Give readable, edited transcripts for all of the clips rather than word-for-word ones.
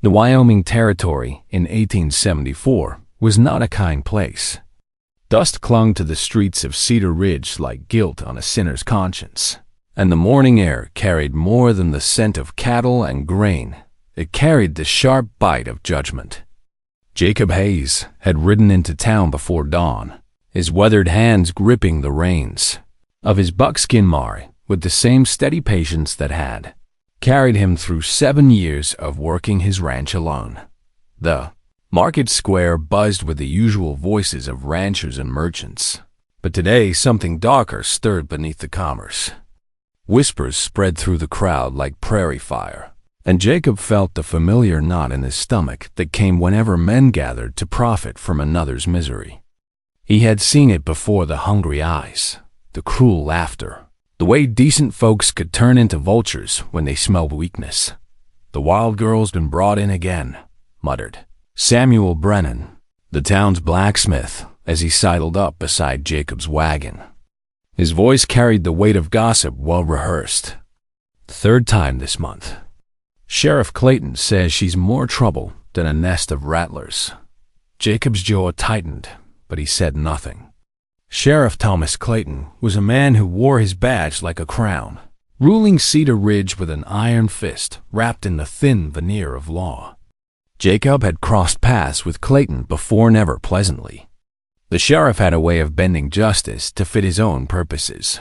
The Wyoming Territory in 1874 was not a kind place. Dust clung to the streets of Cedar Ridge like guilt on a sinner's conscience, and the morning air carried more than the scent of cattle and grain. It carried the sharp bite of judgment. Jacob Hayes had ridden into town before dawn, his weathered hands gripping the reins of his buckskin mare with the same steady patience that had carried him through 7 years of working his ranch alone. The market square buzzed with the usual voices of ranchers and merchants, but today something darker stirred beneath the commerce. Whispers spread through the crowd like prairie fire, and Jacob felt the familiar knot in his stomach that came whenever men gathered to profit from another's misery. He had seen it before: the hungry eyes, the cruel laughter, the way decent folks could turn into vultures when they smelled weakness. "The wild girl's been brought in again," muttered Samuel Brennan, the town's blacksmith, as he sidled up beside Jacob's wagon. His voice carried the weight of gossip well rehearsed. "Third time this month. Sheriff Clayton says she's more trouble than a nest of rattlers." Jacob's jaw tightened, but he said nothing. Sheriff Thomas Clayton was a man who wore his badge like a crown, ruling Cedar Ridge with an iron fist wrapped in the thin veneer of law. Jacob had crossed paths with Clayton before, never pleasantly. The sheriff had a way of bending justice to fit his own purposes,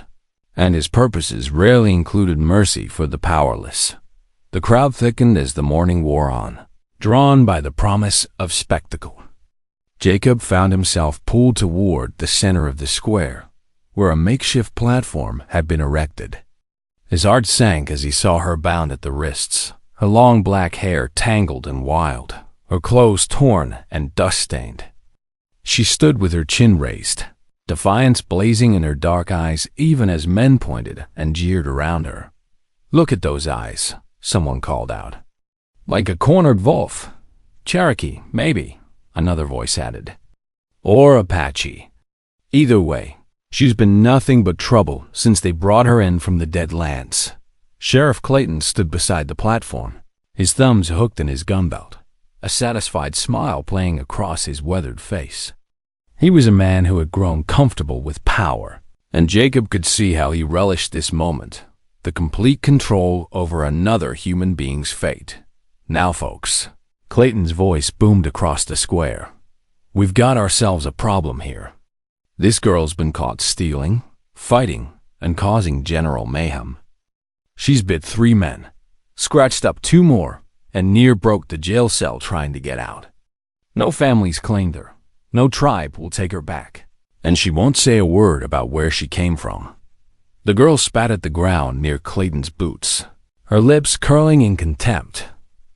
and his purposes rarely included mercy for the powerless. The crowd thickened as the morning wore on, drawn by the promise of spectacle. Jacob found himself pulled toward the center of the square, where a makeshift platform had been erected. His heart sank as he saw her bound at the wrists, her long black hair tangled and wild, her clothes torn and dust-stained. She stood with her chin raised, defiance blazing in her dark eyes even as men pointed and jeered around her. "Look at those eyes," someone called out. "Like a cornered wolf. Cherokee, maybe," another voice added. "Or Apache. Either way, she's been nothing but trouble since they brought her in from the Dead Lands." Sheriff Clayton stood beside the platform, his thumbs hooked in his gun belt, a satisfied smile playing across his weathered face. He was a man who had grown comfortable with power, and Jacob could see how he relished this moment, the complete control over another human being's fate. "Now, folks," Clayton's voice boomed across the square, "we've got ourselves a problem here. This girl's been caught stealing, fighting, and causing general mayhem. She's bit 3 men, scratched up 2 more, and near broke the jail cell trying to get out. No family's claimed her, no tribe will take her back, and she won't say a word about where she came from." The girl spat at the ground near Clayton's boots, her lips curling in contempt.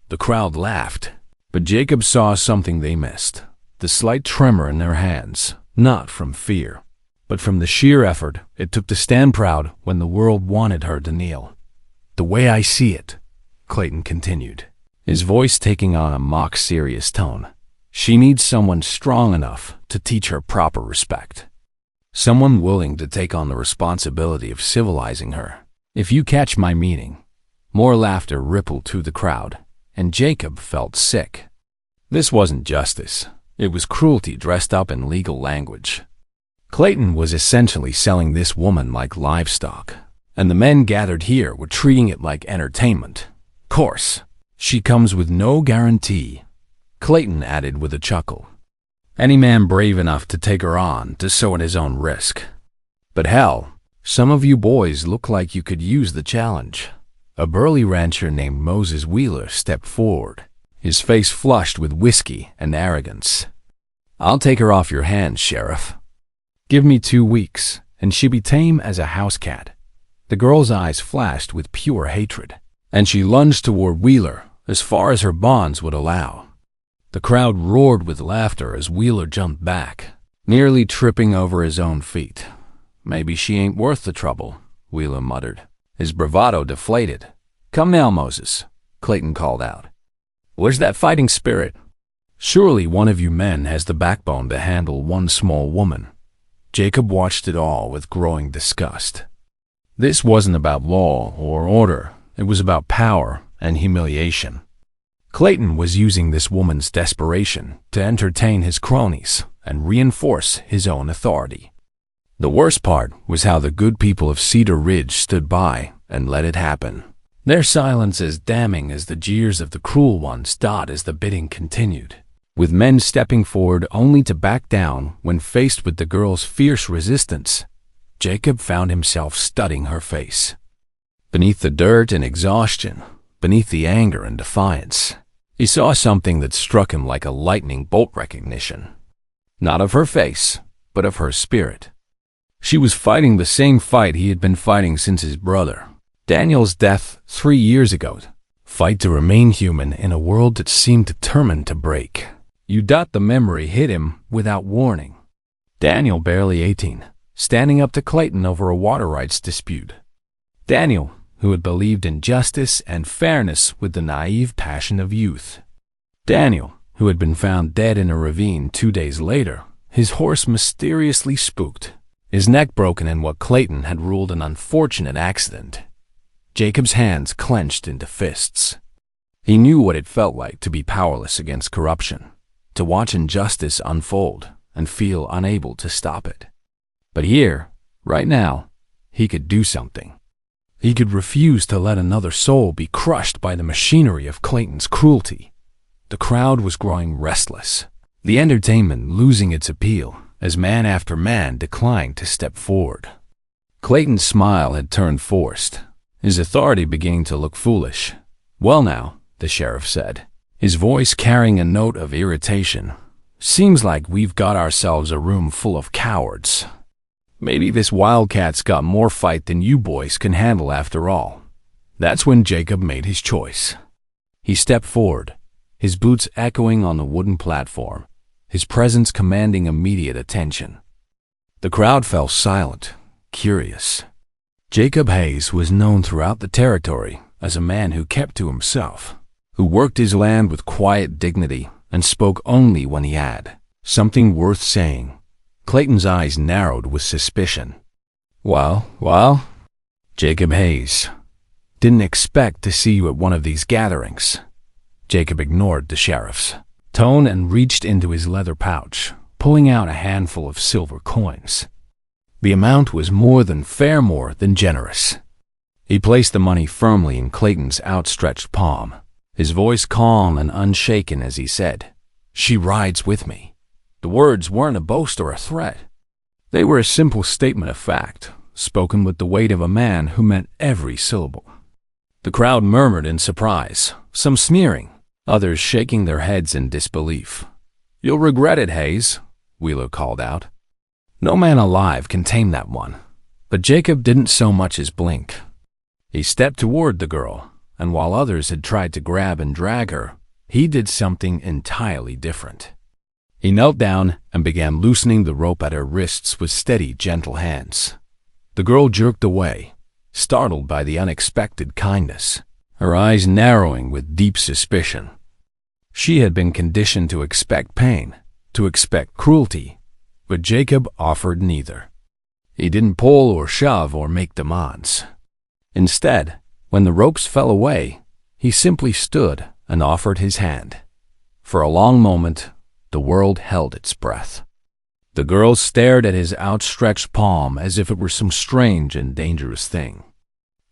The crowd laughed, but Jacob saw something they missed: the slight tremor in their hands, not from fear, but from the sheer effort it took to stand proud when the world wanted her to kneel. "The way I see it," Clayton continued, his voice taking on a mock-serious tone, "she needs someone strong enough to teach her proper respect. Someone willing to take on the responsibility of civilizing her. If you catch my meaning." More laughter rippled through the crowd, and Jacob felt sick. This wasn't justice. It was cruelty dressed up in legal language. Clayton was essentially selling this woman like livestock, and the men gathered here were treating it like entertainment. "Course, she comes with no guarantee," Clayton added with a chuckle. "Any man brave enough to take her on does so at his own risk. But hell, some of you boys look like you could use the challenge." A burly rancher named Moses Wheeler stepped forward, his face flushed with whiskey and arrogance. "I'll take her off your hands, Sheriff. Give me 2 weeks, and she'll be tame as a house cat." The girl's eyes flashed with pure hatred, and she lunged toward Wheeler as far as her bonds would allow. The crowd roared with laughter as Wheeler jumped back, nearly tripping over his own feet. "Maybe she ain't worth the trouble," Wheeler muttered, his bravado deflated. "Come now, Moses," Clayton called out. "Where's that fighting spirit? Surely one of you men has the backbone to handle one small woman." Jacob watched it all with growing disgust. This wasn't about law or order. It was about power and humiliation. Clayton was using this woman's desperation to entertain his cronies and reinforce his own authority. The worst part was how the good people of Cedar Ridge stood by and let it happen. Their silence as damning as the jeers of the cruel ones died as the bidding continued, with men stepping forward only to back down when faced with the girl's fierce resistance. Jacob found himself studying her face. Beneath the dirt and exhaustion, beneath the anger and defiance, he saw something that struck him like a lightning bolt recognition. Not of her face, but of her spirit. She was fighting the same fight he had been fighting since his brother Daniel's death 3 years ago. Fight to remain human in a world that seemed determined to break. The memory hit him without warning. Daniel, barely 18, standing up to Clayton over a water rights dispute. Daniel, who had believed in justice and fairness with the naive passion of youth. Daniel, who had been found dead in a ravine 2 days later, his horse mysteriously spooked, his neck broken in what Clayton had ruled an unfortunate accident. Jacob's hands clenched into fists. He knew what it felt like to be powerless against corruption, to watch injustice unfold and feel unable to stop it. But here, right now, he could do something. He could refuse to let another soul be crushed by the machinery of Clayton's cruelty. The crowd was growing restless, the entertainment losing its appeal as man after man declined to step forward. Clayton's smile had turned forced, his authority beginning to look foolish. "Well now," the sheriff said, his voice carrying a note of irritation, "seems like we've got ourselves a room full of cowards. Maybe this wildcat's got more fight than you boys can handle after all." That's when Jacob made his choice. He stepped forward, his boots echoing on the wooden platform, his presence commanding immediate attention. The crowd fell silent, curious. Jacob Hayes was known throughout the territory as a man who kept to himself, who worked his land with quiet dignity and spoke only when he had something worth saying. Clayton's eyes narrowed with suspicion. Well, Jacob Hayes. Didn't expect to see you at one of these gatherings." Jacob ignored the sheriff's tone and reached into his leather pouch, pulling out a handful of silver coins. The amount was more than fair, more than generous. He placed the money firmly in Clayton's outstretched palm, his voice calm and unshaken as he said, "She rides with me." The words weren't a boast or a threat. They were a simple statement of fact, spoken with the weight of a man who meant every syllable. The crowd murmured in surprise, some sneering, others shaking their heads in disbelief. "You'll regret it, Hayes," Wheeler called out. No man alive can tame that one, but Jacob didn't so much as blink. He stepped toward the girl, and while others had tried to grab and drag her, he did something entirely different. He knelt down and began loosening the rope at her wrists with steady, gentle hands. The girl jerked away, startled by the unexpected kindness, her eyes narrowing with deep suspicion. She had been conditioned to expect pain, to expect cruelty, but Jacob offered neither. He didn't pull or shove or make demands. Instead, when the ropes fell away, he simply stood and offered his hand. For a long moment, the world held its breath. The girl stared at his outstretched palm as if it were some strange and dangerous thing.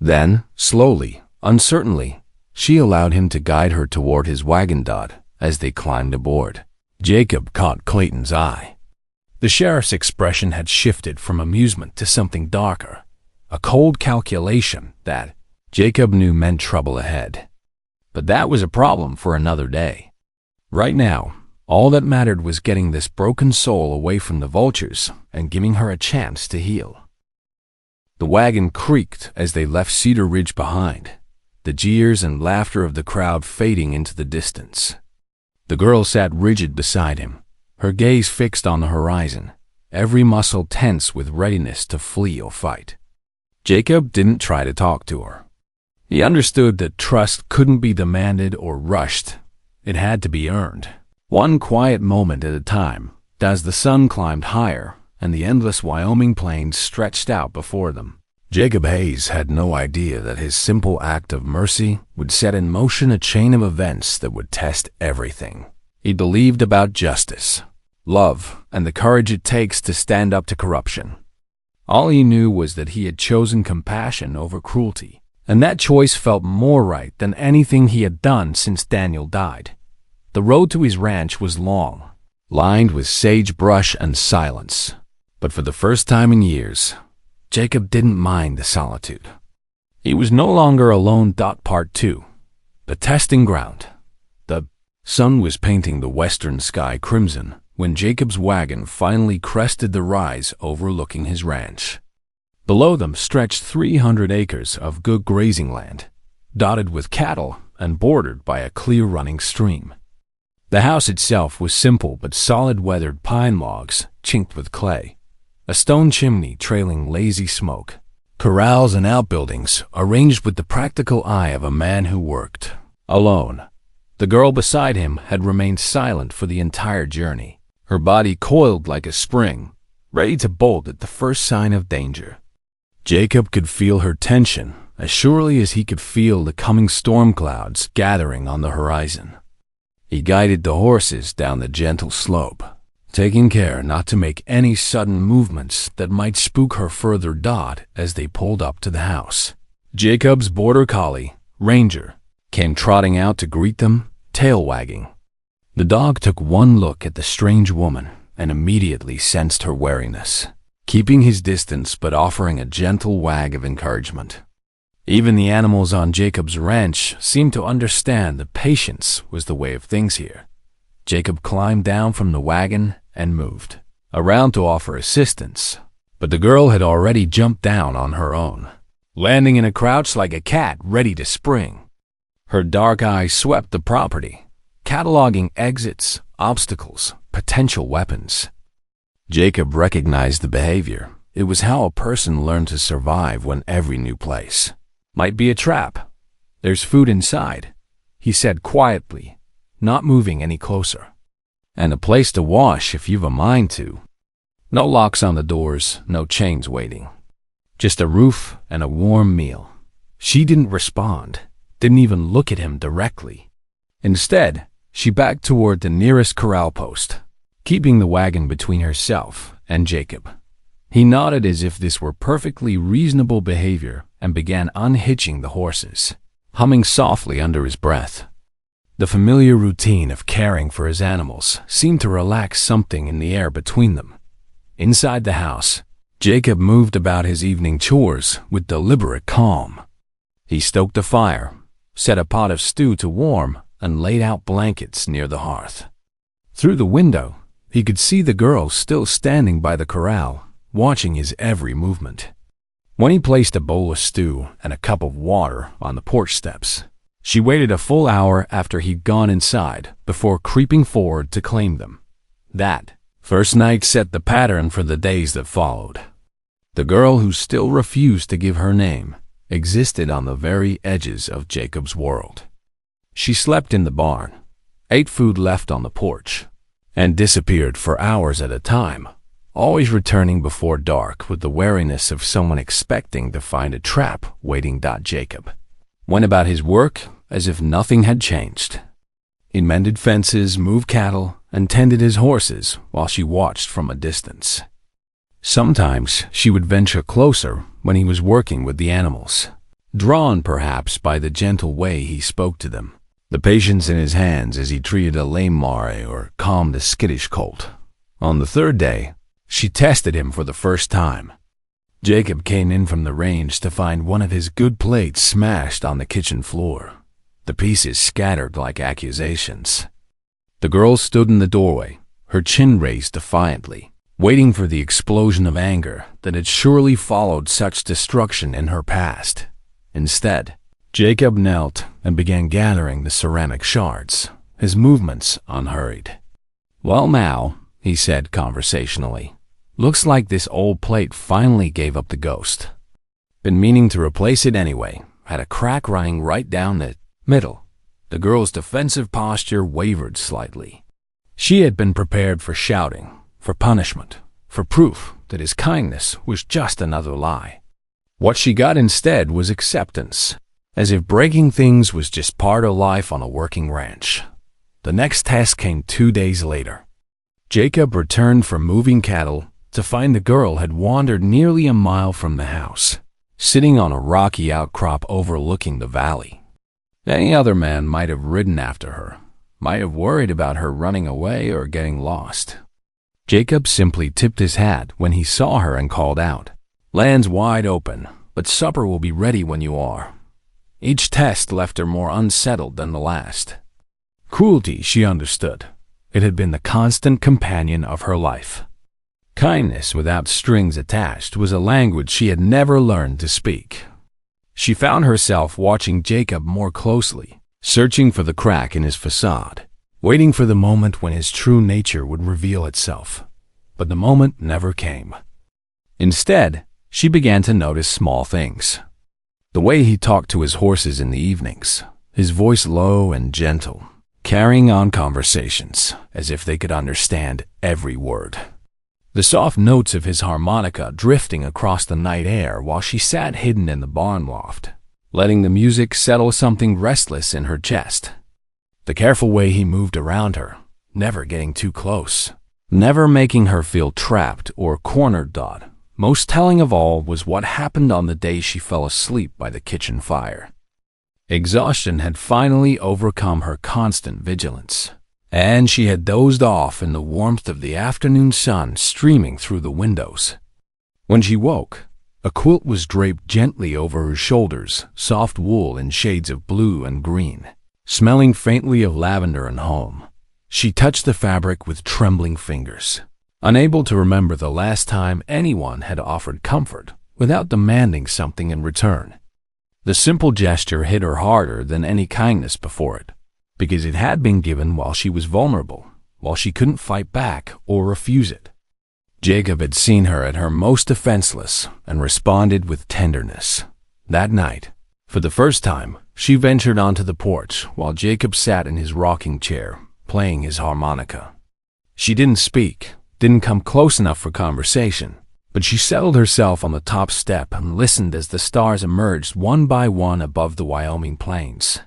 Then, slowly, uncertainly, she allowed him to guide her toward his wagon dot as they climbed aboard. Jacob caught Clayton's eye. The sheriff's expression had shifted from amusement to something darker, a cold calculation that Jacob knew meant trouble ahead. But that was a problem for another day. Right now, all that mattered was getting this broken soul away from the vultures and giving her a chance to heal. The wagon creaked as they left Cedar Ridge behind, the jeers and laughter of the crowd fading into the distance. The girl sat rigid beside him, her gaze fixed on the horizon, every muscle tense with readiness to flee or fight. Jacob didn't try to talk to her. He understood that trust couldn't be demanded or rushed. It had to be earned, one quiet moment at a time, as the sun climbed higher and the endless Wyoming plains stretched out before them. Jacob Hayes had no idea that his simple act of mercy would set in motion a chain of events that would test everything he believed about justice, love, and the courage it takes to stand up to corruption. All he knew was that he had chosen compassion over cruelty, and that choice felt more right than anything he had done since Daniel died. The road to his ranch was long, lined with sagebrush and silence, but for the first time in years, Jacob didn't mind the solitude. He was no longer alone. Part 2. The testing ground. The sun was painting the western sky crimson when Jacob's wagon finally crested the rise overlooking his ranch. Below them stretched 300 acres of good grazing land, dotted with cattle and bordered by a clear-running stream. The house itself was simple but solid, weathered pine logs chinked with clay, a stone chimney trailing lazy smoke, corrals and outbuildings arranged with the practical eye of a man who worked alone. The girl beside him had remained silent for the entire journey, her body coiled like a spring, ready to bolt at the first sign of danger. Jacob could feel her tension as surely as he could feel the coming storm clouds gathering on the horizon. He guided the horses down the gentle slope, taking care not to make any sudden movements that might spook her further. As they pulled up to the house, Jacob's border collie, Ranger, came trotting out to greet them, tail wagging. The dog took one look at the strange woman and immediately sensed her wariness, keeping his distance but offering a gentle wag of encouragement. Even the animals on Jacob's ranch seemed to understand that patience was the way of things here. Jacob climbed down from the wagon and moved around to offer assistance, but the girl had already jumped down on her own, landing in a crouch like a cat ready to spring. Her dark eyes swept the property, cataloging exits, obstacles, potential weapons. Jacob recognized the behavior. It was how a person learned to survive when every new place might be a trap. "There's food inside," he said quietly, not moving any closer. "And a place to wash if you've a mind to." No locks on the doors, no chains waiting. Just a roof and a warm meal. She didn't respond, didn't even look at him directly. Instead, she backed toward the nearest corral post, keeping the wagon between herself and Jacob. He nodded as if this were perfectly reasonable behavior and began unhitching the horses, humming softly under his breath. The familiar routine of caring for his animals seemed to relax something in the air between them. Inside the house, Jacob moved about his evening chores with deliberate calm. He stoked a fire, set a pot of stew to warm, and laid out blankets near the hearth. Through the window, he could see the girl still standing by the corral, watching his every movement. When he placed a bowl of stew and a cup of water on the porch steps, she waited a full hour after he'd gone inside before creeping forward to claim them. That first night set the pattern for the days that followed. The girl, who still refused to give her name, existed on the very edges of Jacob's world. She slept in the barn, ate food left on the porch, and disappeared for hours at a time, always returning before dark with the wariness of someone expecting to find a trap waiting. Jacob went about his work as if nothing had changed. He mended fences, moved cattle, and tended his horses while she watched from a distance. Sometimes she would venture closer when he was working with the animals, drawn perhaps by the gentle way he spoke to them, the patience in his hands as he treated a lame mare or calmed a skittish colt. On the third day, she tested him for the first time. Jacob came in from the range to find one of his good plates smashed on the kitchen floor, the pieces scattered like accusations. The girl stood in the doorway, her chin raised defiantly, waiting for the explosion of anger that had surely followed such destruction in her past. Instead, Jacob knelt and began gathering the ceramic shards, his movements unhurried. "Well now," he said conversationally, "looks like this old plate finally gave up the ghost. Been meaning to replace it anyway. Had a crack running right down the middle." The girl's defensive posture wavered slightly. She had been prepared for shouting, for punishment, for proof that his kindness was just another lie. What she got instead was acceptance, as if breaking things was just part of life on a working ranch. The next test came 2 days later. Jacob returned from moving cattle to find the girl had wandered nearly a mile from the house, sitting on a rocky outcrop overlooking the valley. Any other man might have ridden after her, might have worried about her running away or getting lost. Jacob simply tipped his hat when he saw her and called out, "Land's wide open, but supper will be ready when you are." Each test left her more unsettled than the last. Cruelty, she understood. It had been the constant companion of her life. Kindness without strings attached was a language she had never learned to speak. She found herself watching Jacob more closely, searching for the crack in his facade, waiting for the moment when his true nature would reveal itself. But the moment never came. Instead, she began to notice small things. The way he talked to his horses in the evenings, his voice low and gentle, carrying on conversations as if they could understand every word. The soft notes of his harmonica drifting across the night air while she sat hidden in the barn loft, letting the music settle something restless in her chest. The careful way he moved around her, never getting too close, never making her feel trapped or cornered. Most telling of all was what happened on the day she fell asleep by the kitchen fire. Exhaustion had finally overcome her constant vigilance, and she had dozed off in the warmth of the afternoon sun streaming through the windows. When she woke, a quilt was draped gently over her shoulders, soft wool in shades of blue and green, smelling faintly of lavender and home. She touched the fabric with trembling fingers, unable to remember the last time anyone had offered comfort without demanding something in return. The simple gesture hit her harder than any kindness before it, because it had been given while she was vulnerable, while she couldn't fight back or refuse it. Jacob had seen her at her most defenseless and responded with tenderness. That night, for the first time, she ventured onto the porch while Jacob sat in his rocking chair, playing his harmonica. She didn't speak, didn't come close enough for conversation, but she settled herself on the top step and listened as the stars emerged one by one above the Wyoming plains.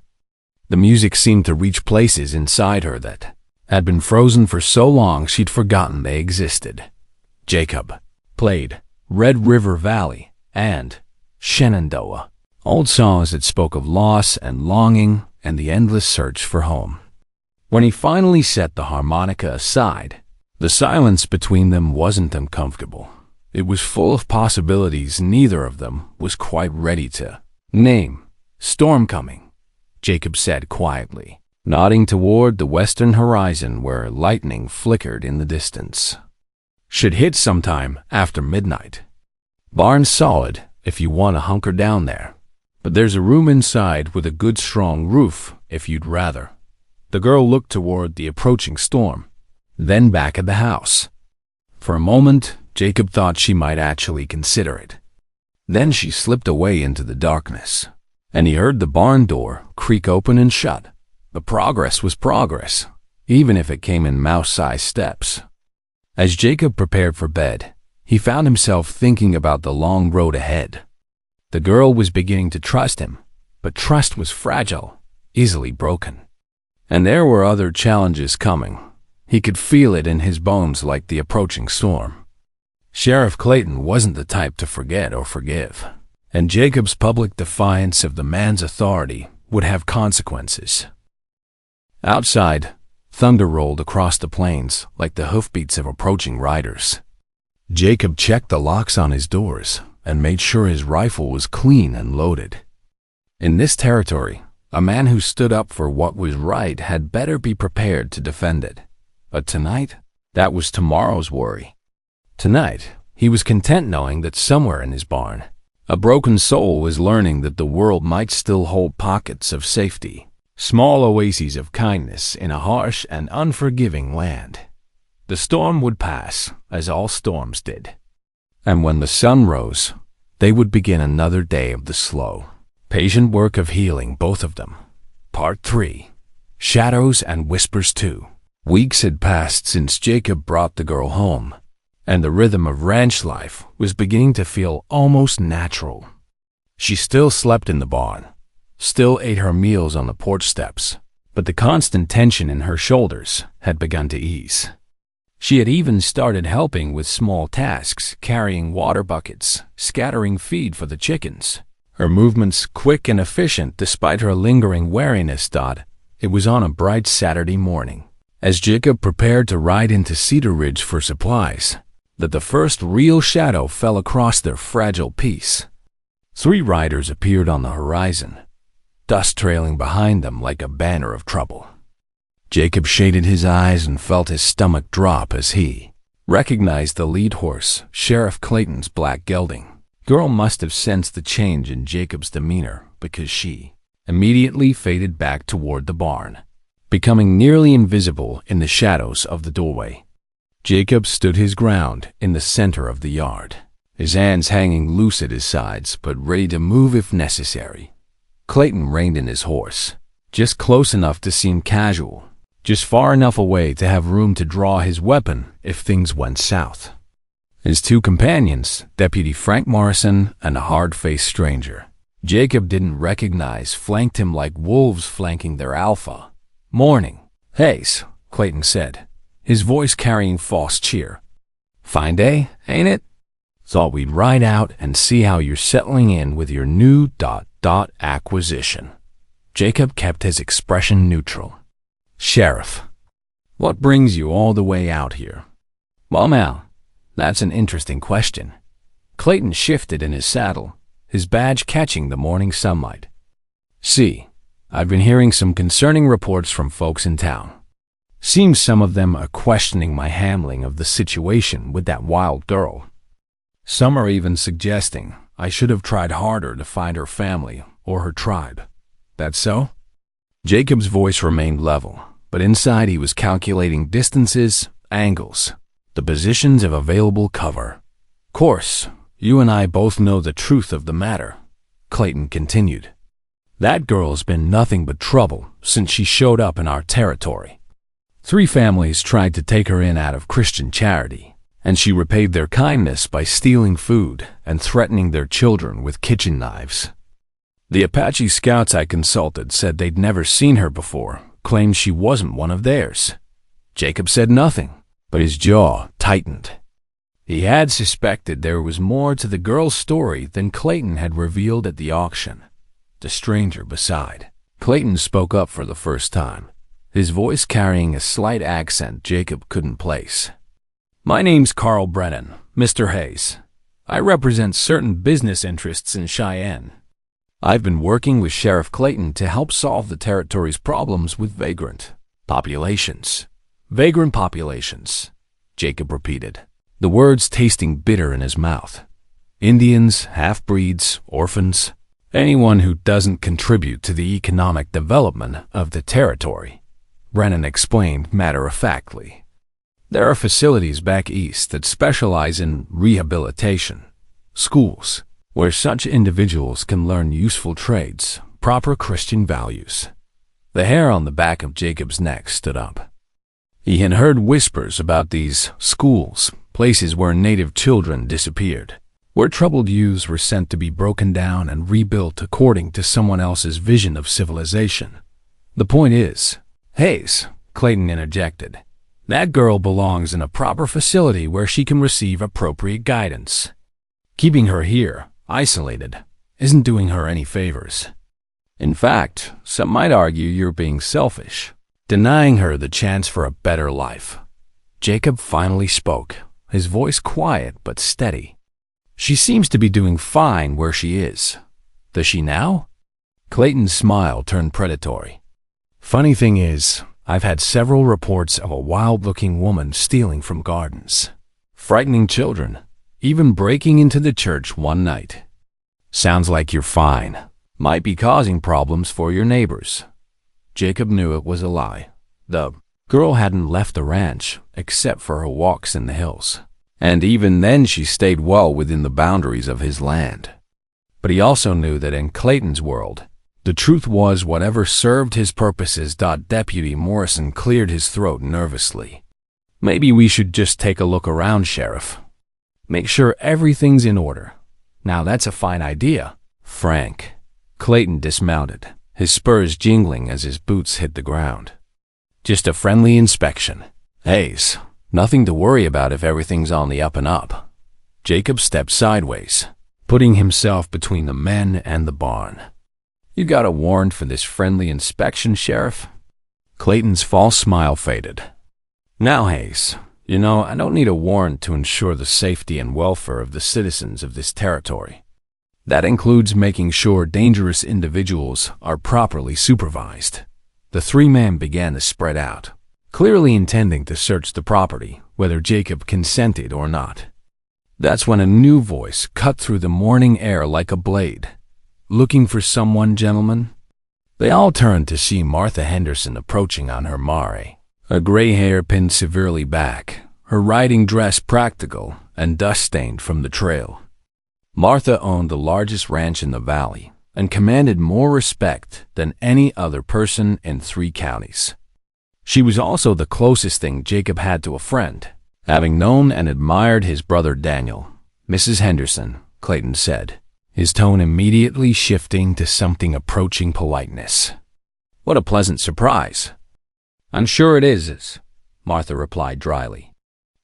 The music seemed to reach places inside her that had been frozen for so long she'd forgotten they existed. Jacob played Red River Valley and Shenandoah, old songs that spoke of loss and longing and the endless search for home. When he finally set the harmonica aside, the silence between them wasn't uncomfortable. It was full of possibilities neither of them was quite ready to name. "Storm coming," Jacob said quietly, nodding toward the western horizon where lightning flickered in the distance. "Should hit sometime after midnight. Barn's solid if you want to hunker down there, but there's a room inside with a good strong roof if you'd rather." The girl looked toward the approaching storm, then back at the house. For a moment, Jacob thought she might actually consider it. Then she slipped away into the darkness, and he heard the barn door creak open and shut. But progress was progress, even if it came in mouse-sized steps. As Jacob prepared for bed, he found himself thinking about the long road ahead. The girl was beginning to trust him, but trust was fragile, easily broken. And there were other challenges coming. He could feel it in his bones like the approaching storm. Sheriff Clayton wasn't the type to forget or forgive, and Jacob's public defiance of the man's authority would have consequences. Outside, thunder rolled across the plains like the hoofbeats of approaching riders. Jacob checked the locks on his doors and made sure his rifle was clean and loaded. In this territory, a man who stood up for what was right had better be prepared to defend it. But tonight, that was tomorrow's worry. Tonight, he was content knowing that somewhere in his barn, a broken soul was learning that the world might still hold pockets of safety, small oases of kindness in a harsh and unforgiving land. The storm would pass, as all storms did. And when the sun rose, they would begin another day of the slow, patient work of healing both of them. Part 3. Shadows and Whispers 2. Weeks had passed since Jacob brought the girl home, and the rhythm of ranch life was beginning to feel almost natural. She still slept in the barn, still ate her meals on the porch steps, but the constant tension in her shoulders had begun to ease. She had even started helping with small tasks, carrying water buckets, scattering feed for the chickens. Her movements quick and efficient despite her lingering wariness. It was on a bright Saturday morning, as Jacob prepared to ride into Cedar Ridge for supplies, that the first real shadow fell across their fragile peace. 3 riders appeared on the horizon, dust trailing behind them like a banner of trouble. Jacob shaded his eyes and felt his stomach drop as he recognized the lead horse, Sheriff Clayton's black gelding. Girl must have sensed the change in Jacob's demeanor because she immediately faded back toward the barn, becoming nearly invisible in the shadows of the doorway. Jacob stood his ground in the center of the yard, his hands hanging loose at his sides but ready to move if necessary. Clayton reined in his horse, just close enough to seem casual, just far enough away to have room to draw his weapon if things went south. His 2 companions, Deputy Frank Morrison and a hard-faced stranger Jacob didn't recognize, flanked him like wolves flanking their alpha. "Morning, Hayes," Clayton said, his voice carrying false cheer. "Fine day, ain't it? Thought we'd ride out and see how you're settling in with your new ... acquisition." Jacob kept his expression neutral. "Sheriff, what brings you all the way out here?" "Well, Mal, that's an interesting question." Clayton shifted in his saddle, his badge catching the morning sunlight. "See, I've been hearing some concerning reports from folks in town. Seems some of them are questioning my handling of the situation with that wild girl. Some are even suggesting I should have tried harder to find her family or her tribe. That so?" Jacob's voice remained level, but inside he was calculating distances, angles, the positions of available cover. "Course, you and I both know the truth of the matter," Clayton continued. "That girl's been nothing but trouble since she showed up in our territory. 3 families tried to take her in out of Christian charity, and she repaid their kindness by stealing food and threatening their children with kitchen knives. The Apache scouts I consulted said they'd never seen her before, claimed she wasn't one of theirs." Jacob said nothing, but his jaw tightened. He had suspected there was more to the girl's story than Clayton had revealed at the auction. The stranger beside Clayton spoke up for the first time, his voice carrying a slight accent Jacob couldn't place. "My name's Carl Brennan, Mr. Hayes. I represent certain business interests in Cheyenne. I've been working with Sheriff Clayton to help solve the territory's problems with vagrant populations." "Vagrant populations," Jacob repeated, the words tasting bitter in his mouth. "Indians, half-breeds, orphans, anyone who doesn't contribute to the economic development of the territory," Brennan explained matter-of-factly. "There are facilities back east that specialize in rehabilitation, schools, where such individuals can learn useful trades, proper Christian values." The hair on the back of Jacob's neck stood up. He had heard whispers about these schools, places where native children disappeared, where troubled youths were sent to be broken down and rebuilt according to someone else's vision of civilization. "The point is, Hayes," Clayton interjected, "that girl belongs in a proper facility where she can receive appropriate guidance. Keeping her here, isolated, isn't doing her any favors. In fact, some might argue you're being selfish, denying her the chance for a better life." Jacob finally spoke, his voice quiet but steady. "She seems to be doing fine where she is. Does she now?" Clayton's smile turned predatory. "Funny thing is, I've had several reports of a wild-looking woman stealing from gardens, frightening children, even breaking into the church one night. Sounds like you're fine. Might be causing problems for your neighbors." Jacob knew it was a lie. The girl hadn't left the ranch except for her walks in the hills, and even then she stayed well within the boundaries of his land. But he also knew that in Clayton's world, the truth was whatever served his purposes. Deputy Morrison cleared his throat nervously. "Maybe we should just take a look around, Sheriff. Make sure everything's in order." "Now that's a fine idea," Frank. Clayton dismounted, his spurs jingling as his boots hit the ground. Just a friendly inspection. Hayes, nothing to worry about if everything's on the up and up. Jacob stepped sideways, putting himself between the men and the barn. You got a warrant for this friendly inspection, Sheriff? Clayton's false smile faded. Now, Hayes, I don't need a warrant to ensure the safety and welfare of the citizens of this territory. That includes making sure dangerous individuals are properly supervised. The three men began to spread out, clearly intending to search the property, whether Jacob consented or not. That's when a new voice cut through the morning air like a blade. Looking for someone, gentlemen? They all turned to see Martha Henderson approaching on her mare, her gray hair pinned severely back, her riding dress practical and dust-stained from the trail. Martha owned the largest ranch in the valley and commanded more respect than any other person in 3 counties. She was also the closest thing Jacob had to a friend, having known and admired his brother Daniel. Mrs. Henderson, Clayton said, his tone immediately shifting to something approaching politeness. What a pleasant surprise. I'm sure it is, Martha replied dryly.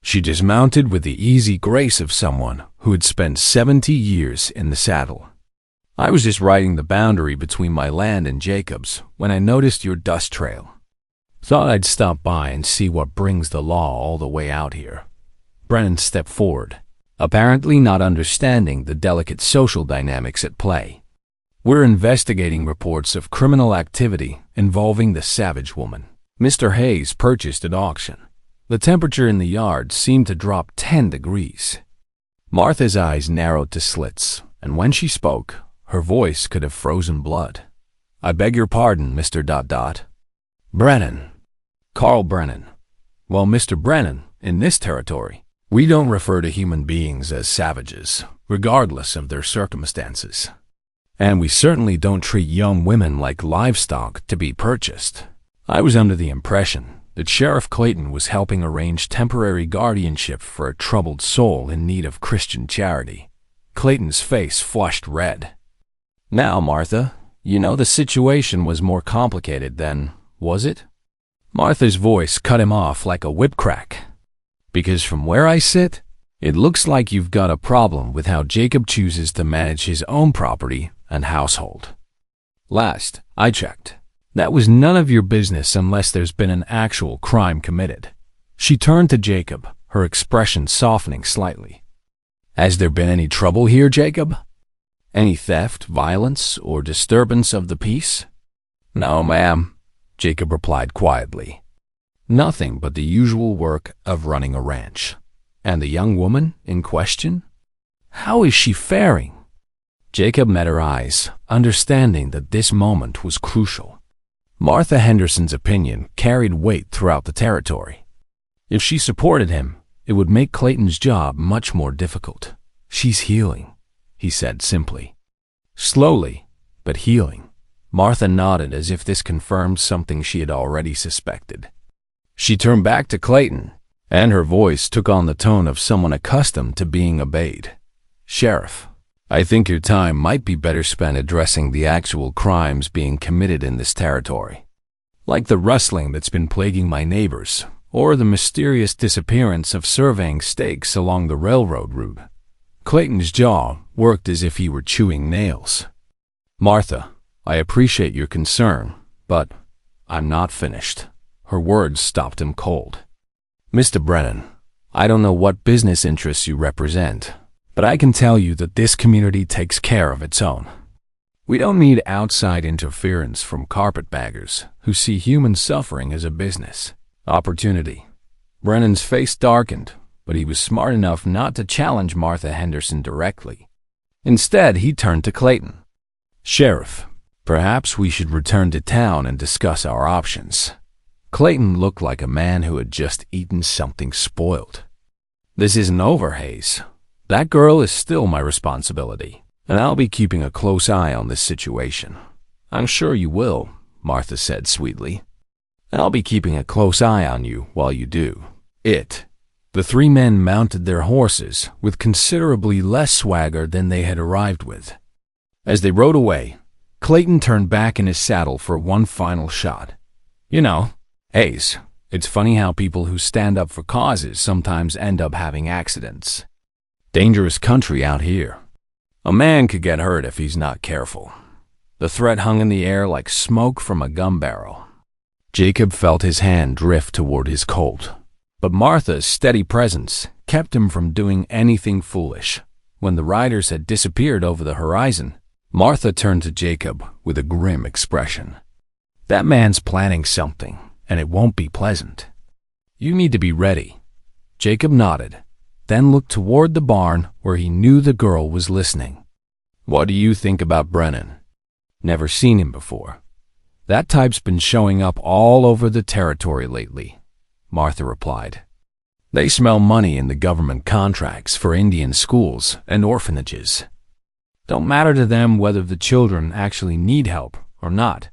She dismounted with the easy grace of someone who had spent 70 years in the saddle. I was just riding the boundary between my land and Jacob's when I noticed your dust trail. Thought I'd stop by and see what brings the law all the way out here. Brennan stepped forward, apparently not understanding the delicate social dynamics at play. We're investigating reports of criminal activity involving the savage woman Mr. Hayes purchased at auction. The temperature in the yard seemed to drop 10 degrees. Martha's eyes narrowed to slits, and when she spoke, her voice could have frozen blood. I beg your pardon, Mr. ... Brennan. Carl Brennan. Well, Mr. Brennan, in this territory, we don't refer to human beings as savages, regardless of their circumstances. And we certainly don't treat young women like livestock to be purchased. I was under the impression that Sheriff Clayton was helping arrange temporary guardianship for a troubled soul in need of Christian charity. Clayton's face flushed red. Now, Martha, the situation was more complicated than, was it? Martha's voice cut him off like a whip crack. Because from where I sit, it looks like you've got a problem with how Jacob chooses to manage his own property and household. Last I checked, that was none of your business unless there's been an actual crime committed. She turned to Jacob, her expression softening slightly. Has there been any trouble here, Jacob? Any theft, violence, or disturbance of the peace? No, ma'am, Jacob replied quietly. Nothing but the usual work of running a ranch. And the young woman in question? How is she faring? Jacob met her eyes, understanding that this moment was crucial. Martha Henderson's opinion carried weight throughout the territory. If she supported him, it would make Clayton's job much more difficult. She's healing, he said simply. Slowly, but healing. Martha nodded as if this confirmed something she had already suspected. She turned back to Clayton, and her voice took on the tone of someone accustomed to being obeyed. Sheriff, I think your time might be better spent addressing the actual crimes being committed in this territory, like the rustling that's been plaguing my neighbors, or the mysterious disappearance of surveying stakes along the railroad route. Clayton's jaw worked as if he were chewing nails. Martha, I appreciate your concern, but I'm not finished. Her words stopped him cold. Mr. Brennan, I don't know what business interests you represent, but I can tell you that this community takes care of its own. We don't need outside interference from carpetbaggers who see human suffering as a business opportunity. Brennan's face darkened, but he was smart enough not to challenge Martha Henderson directly. Instead, he turned to Clayton. Sheriff, perhaps we should return to town and discuss our options. Clayton looked like a man who had just eaten something spoiled. This isn't over, Hayes. That girl is still my responsibility, and I'll be keeping a close eye on this situation. I'm sure you will, Martha said sweetly. I'll be keeping a close eye on you while you do it. The three men mounted their horses with considerably less swagger than they had arrived with. As they rode away, Clayton turned back in his saddle for one final shot. You know, Ace, it's funny how people who stand up for causes sometimes end up having accidents. Dangerous country out here. A man could get hurt if he's not careful. The threat hung in the air like smoke from a gun barrel. Jacob felt his hand drift toward his Colt, but Martha's steady presence kept him from doing anything foolish. When the riders had disappeared over the horizon, Martha turned to Jacob with a grim expression. That man's planning something, and it won't be pleasant. You need to be ready. Jacob nodded, then looked toward the barn where he knew the girl was listening. What do you think about Brennan? Never seen him before. That type's been showing up all over the territory lately, Martha replied. They smell money in the government contracts for Indian schools and orphanages. Don't matter to them whether the children actually need help or not.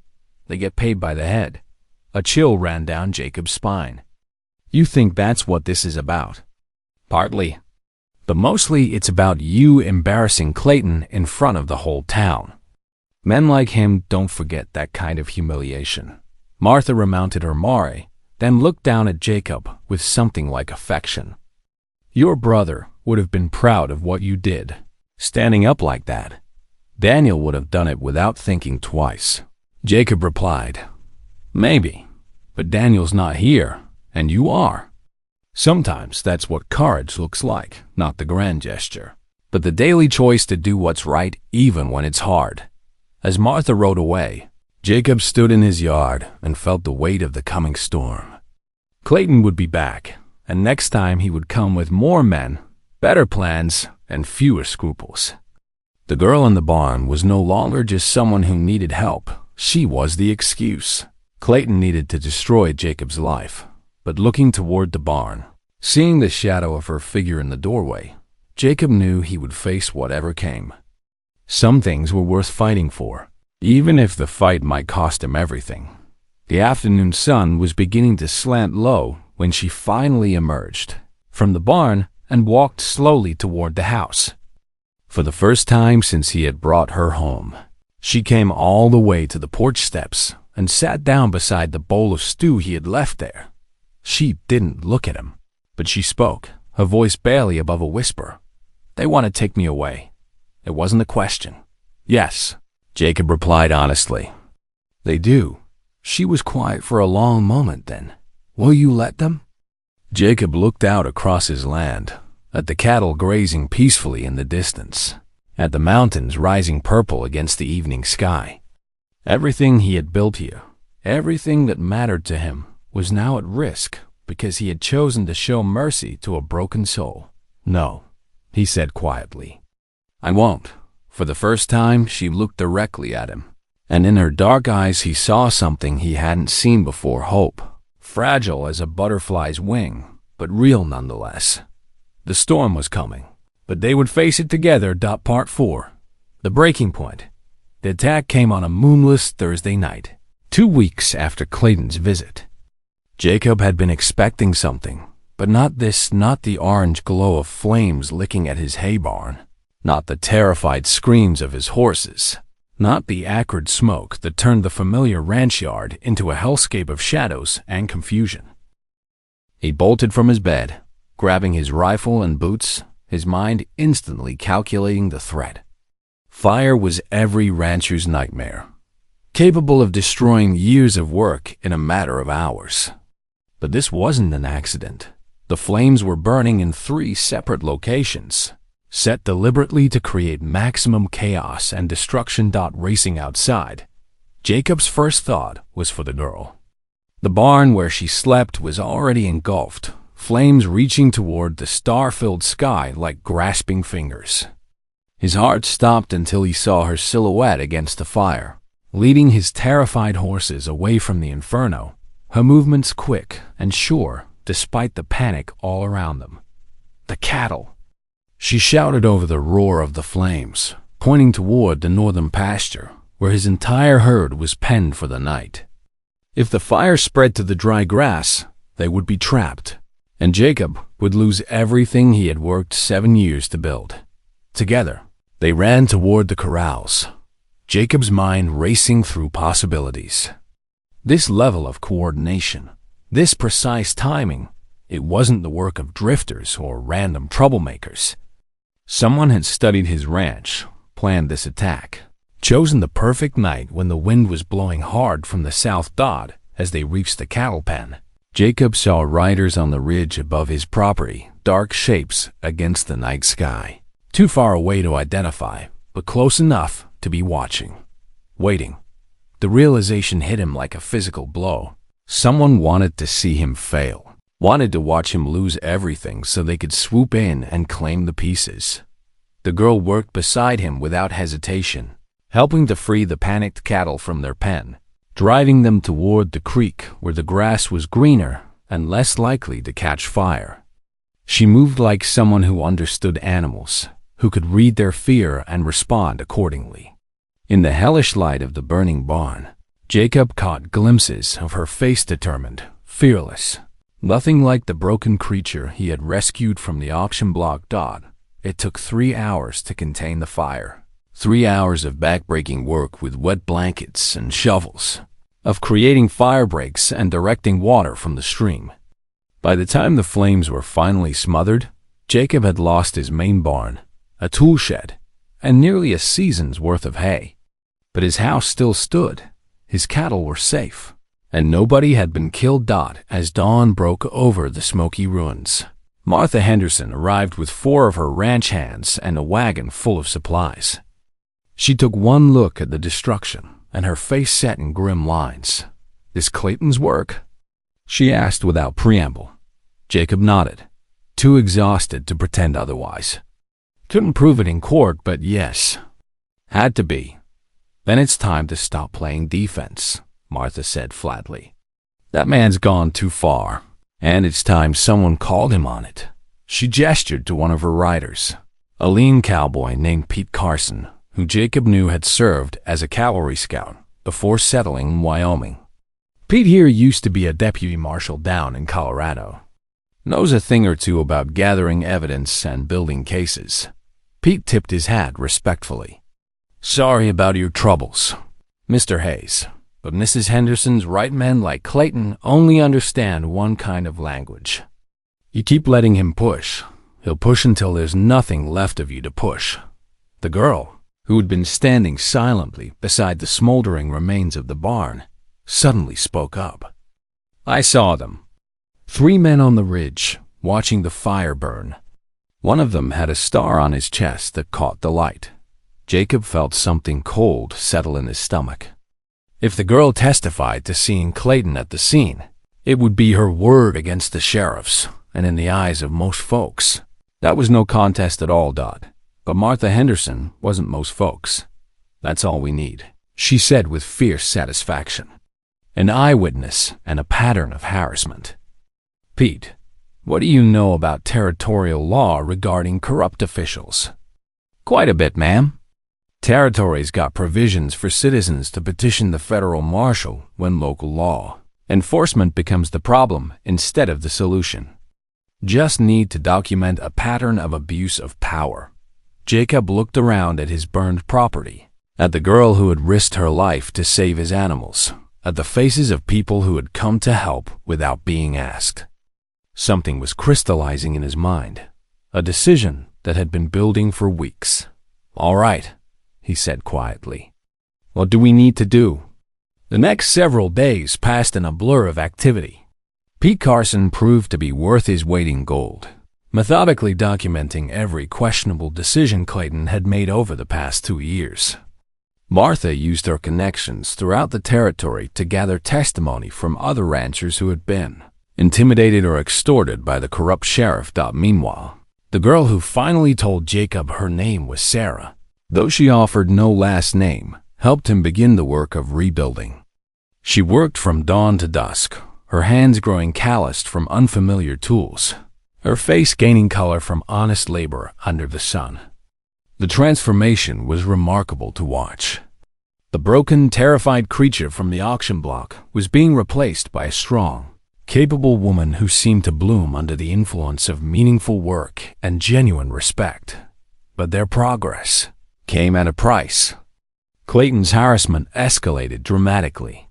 They get paid by the head. A chill ran down Jacob's spine. You think that's what this is about? Partly. But mostly it's about you embarrassing Clayton in front of the whole town. Men like him don't forget that kind of humiliation. Martha remounted her mare, then looked down at Jacob with something like affection. Your brother would have been proud of what you did, standing up like that. Daniel would have done it without thinking twice. Jacob replied, Maybe, but Daniel's not here, and you are. Sometimes that's what courage looks like, not the grand gesture, but the daily choice to do what's right even when it's hard. As Martha rode away, Jacob stood in his yard and felt the weight of the coming storm. Clayton would be back, and next time he would come with more men, better plans, and fewer scruples. The girl in the barn was no longer just someone who needed help. She was the excuse. Clayton needed to destroy Jacob's life, but looking toward the barn, seeing the shadow of her figure in the doorway, Jacob knew he would face whatever came. Some things were worth fighting for, even if the fight might cost him everything. The afternoon sun was beginning to slant low when she finally emerged from the barn and walked slowly toward the house. For the first time since he had brought her home, she came all the way to the porch steps and sat down beside the bowl of stew he had left there. She didn't look at him, but she spoke, her voice barely above a whisper. They want to take me away. It wasn't a question. Yes, Jacob replied honestly. They do. She was quiet for a long moment then. Will you let them? Jacob looked out across his land, at the cattle grazing peacefully in the distance, at the mountains rising purple against the evening sky. Everything he had built here, everything that mattered to him, was now at risk because he had chosen to show mercy to a broken soul. No, he said quietly. I won't. For the first time, she looked directly at him, and in her dark eyes he saw something he hadn't seen before: hope. Fragile as a butterfly's wing, but real nonetheless. The storm was coming, but they would face it together. Part 4. The breaking point. The attack came on a moonless Thursday night, 2 weeks after Clayton's visit. Jacob had been expecting something, but not this, not the orange glow of flames licking at his hay barn, not the terrified screams of his horses, not the acrid smoke that turned the familiar ranch yard into a hellscape of shadows and confusion. He bolted from his bed, grabbing his rifle and boots, his mind instantly calculating the threat. Fire was every rancher's nightmare, capable of destroying years of work in a matter of hours. But this wasn't an accident. The flames were burning in 3 separate locations, set deliberately to create maximum chaos and destruction. Racing outside, Jacob's first thought was for the girl. The barn where she slept was already engulfed, flames reaching toward the star-filled sky like grasping fingers. His heart stopped until he saw her silhouette against the fire, leading his terrified horses away from the inferno, her movements quick and sure despite the panic all around them. The cattle! She shouted over the roar of the flames, pointing toward the northern pasture, where his entire herd was penned for the night. If the fire spread to the dry grass, they would be trapped, and Jacob would lose everything he had worked 7 years to build. Together, they ran toward the corrals, Jacob's mind racing through possibilities. This level of coordination, this precise timing, it wasn't the work of drifters or random troublemakers. Someone had studied his ranch, planned this attack, chosen the perfect night when the wind was blowing hard from the south. As they reached the cattle pen, Jacob saw riders on the ridge above his property, dark shapes against the night sky. Too far away to identify, but close enough to be watching. Waiting. The realization hit him like a physical blow. Someone wanted to see him fail, wanted to watch him lose everything so they could swoop in and claim the pieces. The girl worked beside him without hesitation, helping to free the panicked cattle from their pen, driving them toward the creek where the grass was greener and less likely to catch fire. She moved like someone who understood animals, who could read their fear and respond accordingly. In the hellish light of the burning barn, Jacob caught glimpses of her face, determined, fearless. Nothing like the broken creature he had rescued from the auction block. It took 3 hours to contain the fire. 3 hours of backbreaking work with wet blankets and shovels, of creating fire breaks and directing water from the stream. By the time the flames were finally smothered, Jacob had lost his main barn, a tool shed, and nearly a season's worth of hay. But his house still stood, his cattle were safe, and nobody had been killed. As dawn broke over the smoky ruins, Martha Henderson arrived with 4 of her ranch hands and a wagon full of supplies. She took one look at the destruction, and her face set in grim lines. "This Clayton's work?" she asked without preamble. Jacob nodded, too exhausted to pretend otherwise. Couldn't prove it in court, but yes. Had to be. "Then it's time to stop playing defense," Martha said flatly. "That man's gone too far, and it's time someone called him on it." She gestured to one of her riders, a lean cowboy named Pete Carson, who Jacob knew had served as a cavalry scout before settling in Wyoming. Pete here used to be a deputy marshal down in Colorado. Knows a thing or two about gathering evidence and building cases. Pete tipped his hat respectfully. "Sorry about your troubles, Mr. Hayes, but Mrs. Henderson's right men like Clayton only understand one kind of language. You keep letting him push, he'll push until there's nothing left of you to push." The girl, who had been standing silently beside the smoldering remains of the barn, suddenly spoke up. "I saw them. 3 men on the ridge, watching the fire burn. One of them had a star on his chest that caught the light." Jacob felt something cold settle in his stomach. If the girl testified to seeing Clayton at the scene, it would be her word against the sheriff's, and in the eyes of most folks, that was no contest at all. But Martha Henderson wasn't most folks. "That's all we need," she said with fierce satisfaction. "An eyewitness and a pattern of harassment." "Pete, what do you know about territorial law regarding corrupt officials?" "Quite a bit, ma'am. Territories got provisions for citizens to petition the federal marshal when local law enforcement becomes the problem instead of the solution. Just need to document a pattern of abuse of power." Jacob looked around at his burned property, at the girl who had risked her life to save his animals, at the faces of people who had come to help without being asked. Something was crystallizing in his mind, a decision that had been building for weeks. "All right," he said quietly. "What do we need to do?" The next several days passed in a blur of activity. Pete Carson proved to be worth his weight in gold, methodically documenting every questionable decision Clayton had made over the past 2 years. Martha used her connections throughout the territory to gather testimony from other ranchers who had been intimidated or extorted by the corrupt sheriff. Meanwhile, the girl who finally told Jacob her name was Sarah, though she offered no last name, helped him begin the work of rebuilding. She worked from dawn to dusk, her hands growing calloused from unfamiliar tools, her face gaining color from honest labor under the sun. The transformation was remarkable to watch. The broken, terrified creature from the auction block was being replaced by a strong, capable woman who seemed to bloom under the influence of meaningful work and genuine respect. But their progress came at a price. Clayton's harassment escalated dramatically.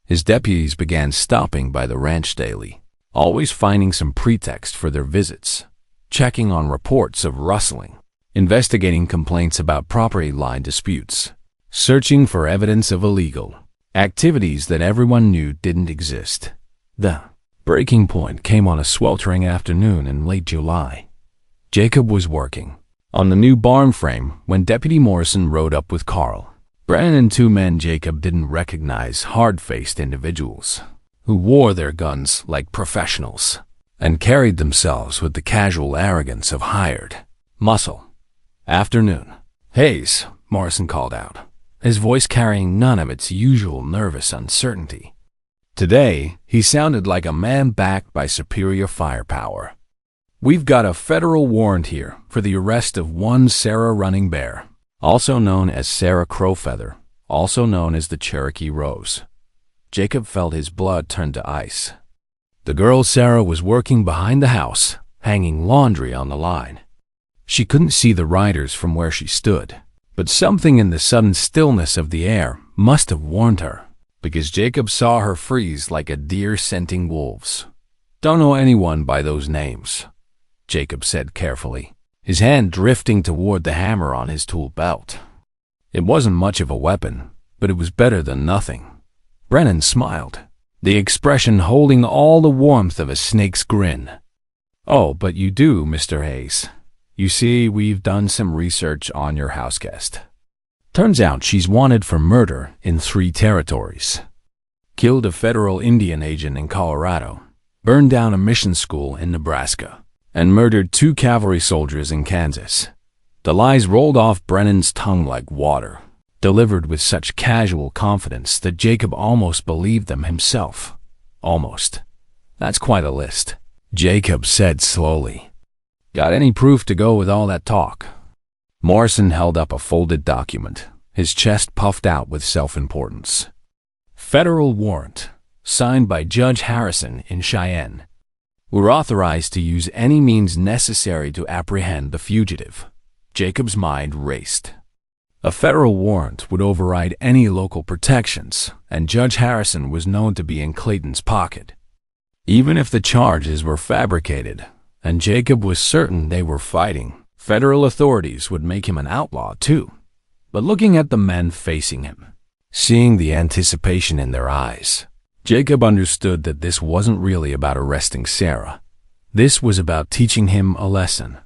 His deputies began stopping by the ranch daily, always finding some pretext for their visits, checking on reports of rustling, investigating complaints about property line disputes, searching for evidence of illegal activities that everyone knew didn't exist. The breaking point came on a sweltering afternoon in late July. Jacob was working on the new barn frame when Deputy Morrison rode up with Carl. Brennan and two men Jacob didn't recognize, hard-faced individuals who wore their guns like professionals and carried themselves with the casual arrogance of hired muscle. "Afternoon." "Hayes," Morrison called out, his voice carrying none of its usual nervous uncertainty. Today, he sounded like a man backed by superior firepower. "We've got a federal warrant here for the arrest of one Sarah Running Bear, also known as Sarah Crowfeather, also known as the Cherokee Rose." Jacob felt his blood turn to ice. The girl Sarah was working behind the house, hanging laundry on the line. She couldn't see the riders from where she stood, but something in the sudden stillness of the air must have warned her, because Jacob saw her freeze like a deer scenting wolves. "Don't know anyone by those names," Jacob said carefully, his hand drifting toward the hammer on his tool belt. It wasn't much of a weapon, but it was better than nothing. Brennan smiled, the expression holding all the warmth of a snake's grin. "Oh, but you do, Mr. Hayes. You see, we've done some research on your house guest. Turns out she's wanted for murder in 3 territories. Killed a federal Indian agent in Colorado, burned down a mission school in Nebraska, and murdered 2 cavalry soldiers in Kansas." The lies rolled off Brennan's tongue like water, delivered with such casual confidence that Jacob almost believed them himself. Almost. "That's quite a list," Jacob said slowly. "Got any proof to go with all that talk?" Morrison held up a folded document, his chest puffed out with self-importance. "Federal warrant, signed by Judge Harrison in Cheyenne. We're authorized to use any means necessary to apprehend the fugitive." Jacob's mind raced. A federal warrant would override any local protections, and Judge Harrison was known to be in Clayton's pocket. Even if the charges were fabricated, and Jacob was certain they were fighting, federal authorities would make him an outlaw too. But looking at the men facing him, seeing the anticipation in their eyes, Jacob understood that this wasn't really about arresting Sarah. This was about teaching him a lesson,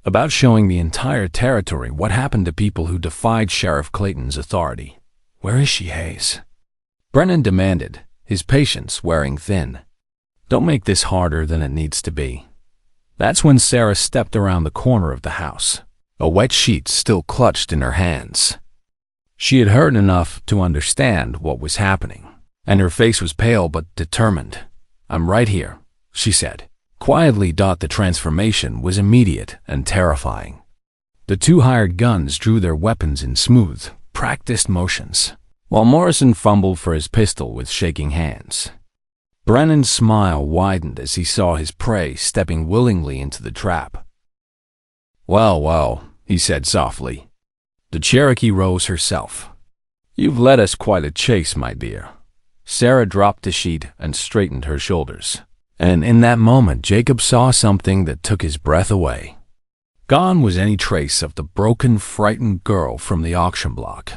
about showing the entire territory what happened to people who defied Sheriff Clayton's authority. "Where is she, Hayes?" Brennan demanded, his patience wearing thin. "Don't make this harder than it needs to be." That's when Sarah stepped around the corner of the house, a wet sheet still clutched in her hands. She had heard enough to understand what was happening, and her face was pale but determined. "I'm right here," she said. Quietly. The transformation was immediate and terrifying. The 2 hired guns drew their weapons in smooth, practiced motions, while Morrison fumbled for his pistol with shaking hands. Brennan's smile widened as he saw his prey stepping willingly into the trap. "Well, well," he said softly. "The Cherokee Rose herself. You've led us quite a chase, my dear." Sarah dropped the sheet and straightened her shoulders. And in that moment, Jacob saw something that took his breath away. Gone was any trace of the broken, frightened girl from the auction block.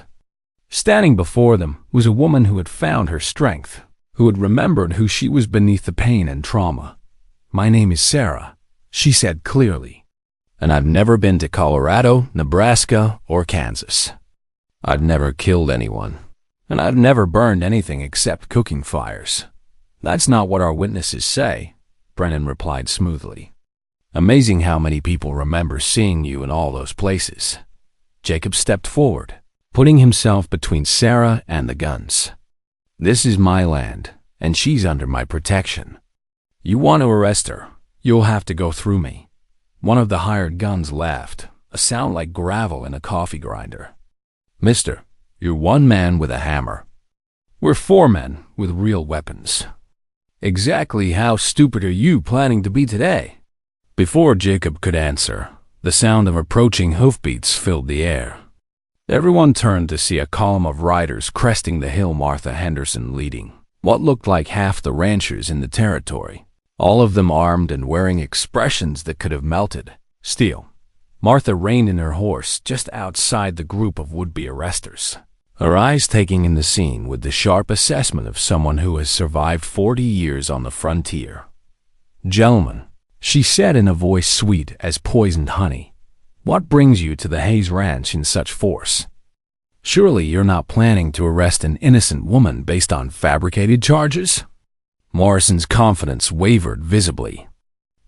Standing before them was a woman who had found her strength, who had remembered who she was beneath the pain and trauma. "My name is Sarah," she said clearly, "and I've never been to Colorado, Nebraska, or Kansas. I've never killed anyone, and I've never burned anything except cooking fires." "That's not what our witnesses say," Brennan replied smoothly. "Amazing how many people remember seeing you in all those places." Jacob stepped forward, putting himself between Sarah and the guns. "This is my land, and she's under my protection. You want to arrest her, you'll have to go through me." One of the hired guns laughed, a sound like gravel in a coffee grinder. "Mister, you're one man with a hammer. We're 4 men with real weapons. Exactly how stupid are you planning to be today?" Before Jacob could answer, the sound of approaching hoofbeats filled the air. Everyone turned to see a column of riders cresting the hill, Martha Henderson leading what looked like half the ranchers in the territory, all of them armed and wearing expressions that could have melted steel. Martha reined in her horse just outside the group of would-be arresters, her eyes taking in the scene with the sharp assessment of someone who has survived 40 years on the frontier. "Gentlemen," she said in a voice sweet as poisoned honey, "what brings you to the Hayes Ranch in such force? Surely you're not planning to arrest an innocent woman based on fabricated charges?" Morrison's confidence wavered visibly.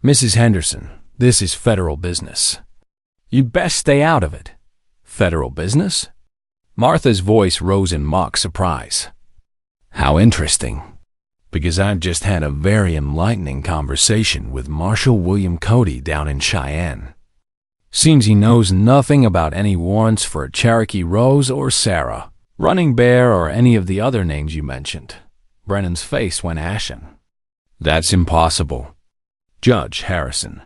"Mrs. Henderson, this is federal business. You'd best stay out of it." "Federal business?" Martha's voice rose in mock surprise. "How interesting. Because I've just had a very enlightening conversation with Marshal William Cody down in Cheyenne. Seems he knows nothing about any warrants for Cherokee Rose or Sarah, Running Bear, or any of the other names you mentioned." Brennan's face went ashen. "That's impossible. Judge Harrison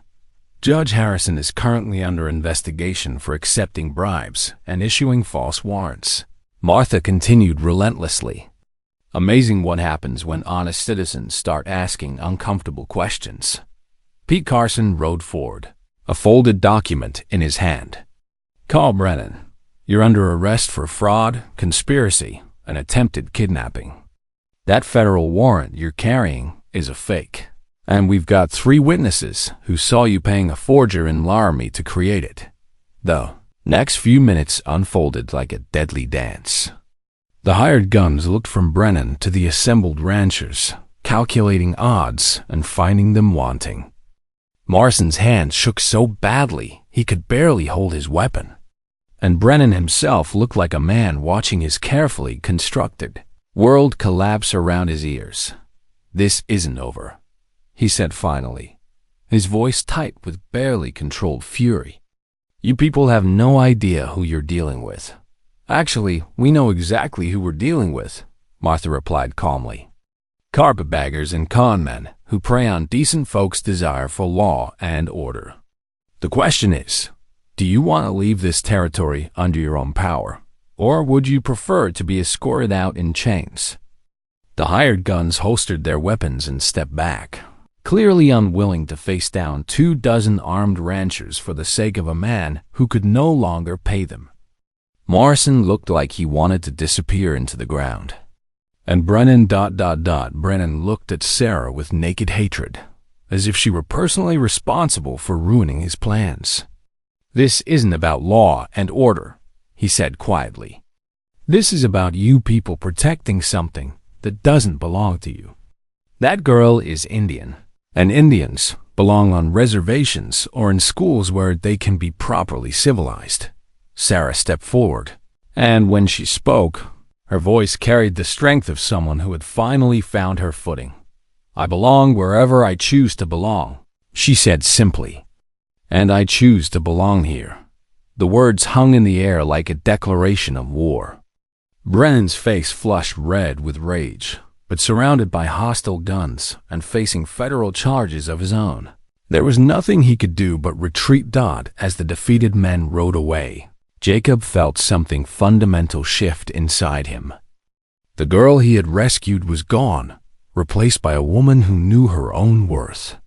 is currently under investigation for accepting bribes and issuing false warrants." Martha continued relentlessly. "Amazing what happens when honest citizens start asking uncomfortable questions." Pete Carson rode forward, a folded document in his hand. "Carl Brennan, you're under arrest for fraud, conspiracy, and attempted kidnapping. That federal warrant you're carrying is a fake, and we've got 3 witnesses who saw you paying a forger in Laramie to create it." The next few minutes unfolded like a deadly dance. The hired guns looked from Brennan to the assembled ranchers, calculating odds and finding them wanting. Morrison's hand shook so badly he could barely hold his weapon, and Brennan himself looked like a man watching his carefully constructed world collapse around his ears. "This isn't over," he said finally, his voice tight with barely controlled fury. "You people have no idea who you're dealing with." "Actually, we know exactly who we're dealing with," Martha replied calmly. "Carpetbaggers and conmen who prey on decent folks' desire for law and order. The question is, do you want to leave this territory under your own power, or would you prefer to be escorted out in chains?" The hired guns holstered their weapons and stepped back, clearly unwilling to face down 24 armed ranchers for the sake of a man who could no longer pay them. Morrison looked like he wanted to disappear into the ground. And Brennan looked at Sarah with naked hatred, as if she were personally responsible for ruining his plans. "This isn't about law and order," he said quietly. "This is about you people protecting something that doesn't belong to you. That girl is Indian, and Indians belong on reservations or in schools where they can be properly civilized." Sarah stepped forward, and when she spoke, her voice carried the strength of someone who had finally found her footing. "I belong wherever I choose to belong," she said simply. "And I choose to belong here." The words hung in the air like a declaration of war. Brennan's face flushed red with rage, but surrounded by hostile guns and facing federal charges of his own, there was nothing he could do but retreat. As the defeated men rode away, Jacob felt something fundamental shift inside him. The girl he had rescued was gone, replaced by a woman who knew her own worth.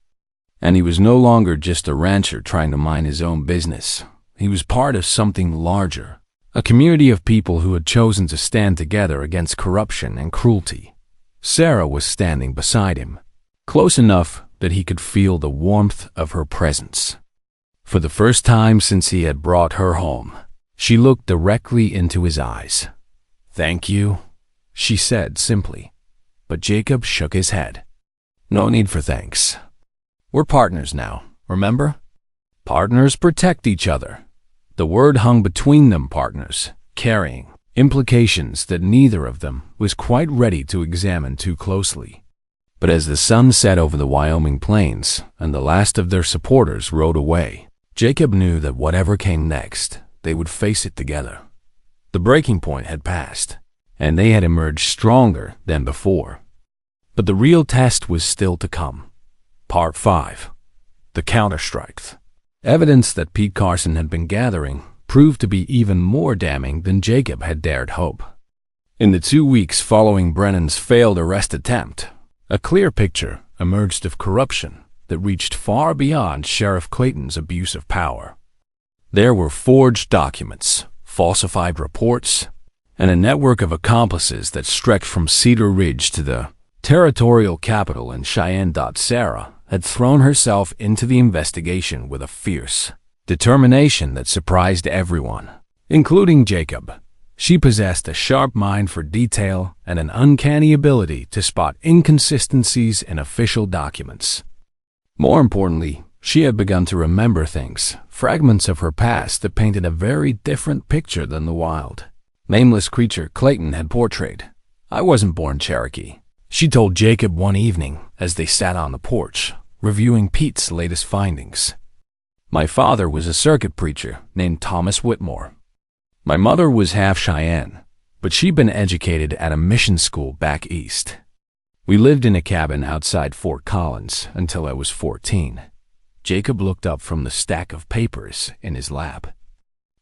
And he was no longer just a rancher trying to mind his own business. He was part of something larger, a community of people who had chosen to stand together against corruption and cruelty. Sarah was standing beside him, close enough that he could feel the warmth of her presence. For the first time since he had brought her home, she looked directly into his eyes. "Thank you," she said simply, but Jacob shook his head. "No need for thanks. We're partners now, remember? Partners protect each other." The word hung between them, partners, carrying implications that neither of them was quite ready to examine too closely. But as the sun set over the Wyoming plains and the last of their supporters rode away, Jacob knew that whatever came next, they would face it together. The breaking point had passed, and they had emerged stronger than before. But the real test was still to come. Part 5. The Counterstrike. Evidence that Pete Carson had been gathering proved to be even more damning than Jacob had dared hope. In the 2 weeks following Brennan's failed arrest attempt, a clear picture emerged of corruption that reached far beyond Sheriff Clayton's abuse of power. There were forged documents, falsified reports, and a network of accomplices that stretched from Cedar Ridge to the territorial capital in Cheyenne. Sarah had thrown herself into the investigation with a fierce determination that surprised everyone, including Jacob. She possessed a sharp mind for detail and an uncanny ability to spot inconsistencies in official documents. More importantly, she had begun to remember things, fragments of her past that painted a very different picture than the wild, nameless creature Clayton had portrayed. "I wasn't born Cherokee," she told Jacob one evening as they sat on the porch, reviewing Pete's latest findings. "My father was a circuit preacher named Thomas Whitmore. My mother was half Cheyenne, but she'd been educated at a mission school back east. We lived in a cabin outside Fort Collins until I was 14. Jacob looked up from the stack of papers in his lap.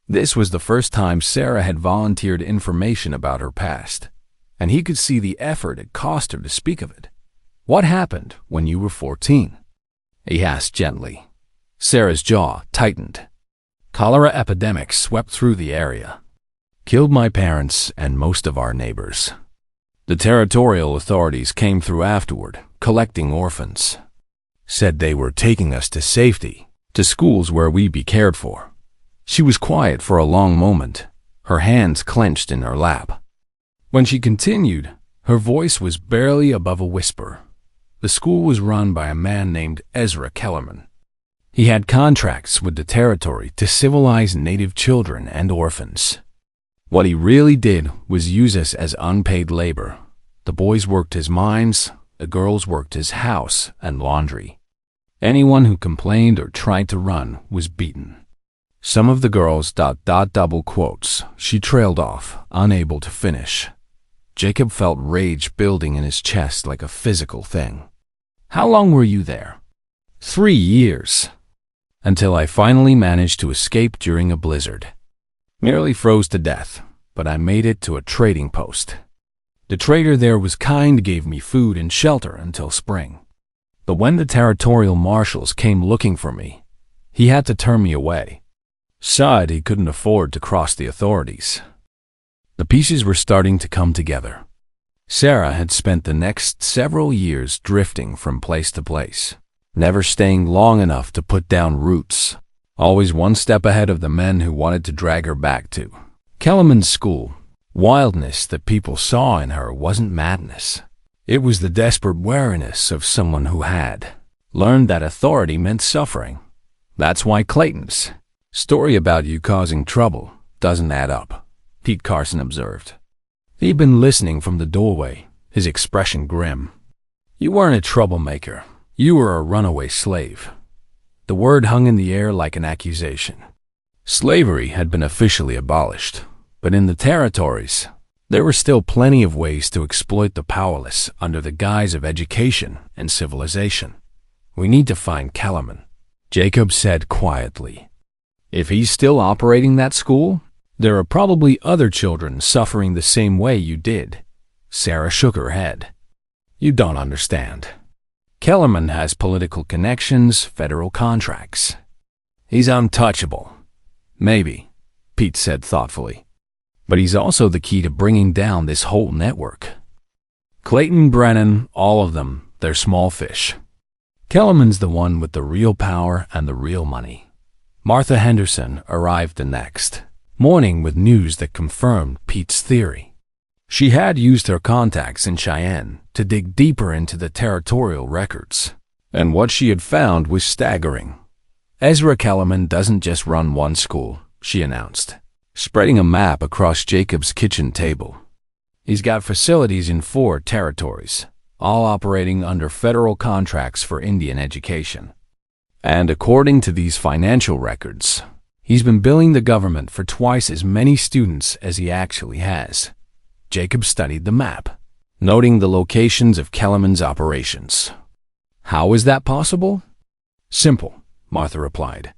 This was the first time Sarah had volunteered information about her past, and he could see the effort it cost her to speak of it. "What happened when you were 14? He asked gently. Sarah's jaw tightened. "Cholera epidemic swept through the area. Killed my parents and most of our neighbors. The territorial authorities came through afterward, collecting orphans. Said they were taking us to safety, to schools where we'd be cared for." She was quiet for a long moment, her hands clenched in her lap. When she continued, her voice was barely above a whisper. The school was run by a man named Ezra Kellerman. He had contracts with the territory to civilize native children and orphans. What he really did was use us as unpaid labor. The boys worked his mines, the girls worked his house and laundry. Anyone who complained or tried to run was beaten. Some of the girls ... double quotes. She trailed off, unable to finish. Jacob felt rage building in his chest like a physical thing. "How long were you there?" 3 years. Until I finally managed to escape during a blizzard. Nearly froze to death, but I made it to a trading post. The trader there was kind, gave me food and shelter until spring. But when the territorial marshals came looking for me, he had to turn me away. Said he couldn't afford to cross the authorities. The pieces were starting to come together. Sarah had spent the next several years drifting from place to place, never staying long enough to put down roots, always one step ahead of the men who wanted to drag her back to Kellerman's school. Wildness that people saw in her wasn't madness. It was the desperate wariness of someone who had learned that authority meant suffering. "That's why Clayton's story about you causing trouble doesn't add up," Pete Carson observed. He'd been listening from the doorway, his expression grim. "You weren't a troublemaker. You were a runaway slave." The word hung in the air like an accusation. Slavery had been officially abolished, but in the territories, there were still plenty of ways to exploit the powerless under the guise of education and civilization. "We need to find Kellerman," Jacob said quietly. "If he's still operating that school, there are probably other children suffering the same way you did." Sarah shook her head. "You don't understand. Kellerman has political connections, federal contracts. He's untouchable." "Maybe," Pete said thoughtfully. "But he's also the key to bringing down this whole network. Clayton, Brennan, all of them, they're small fish. Kellerman's the one with the real power and the real money." Martha Henderson arrived the next morning with news that confirmed Pete's theory. She had used her contacts in Cheyenne to dig deeper into the territorial records, and what she had found was staggering. "Ezra Kellerman doesn't just run one school," she announced, spreading a map across Jacob's kitchen table. "He's got facilities in 4 territories, all operating under federal contracts for Indian education. And according to these financial records, he's been billing the government for twice as many students as he actually has." Jacob studied the map, noting the locations of Kellerman's operations. "How is that possible?" "Simple," Martha replied.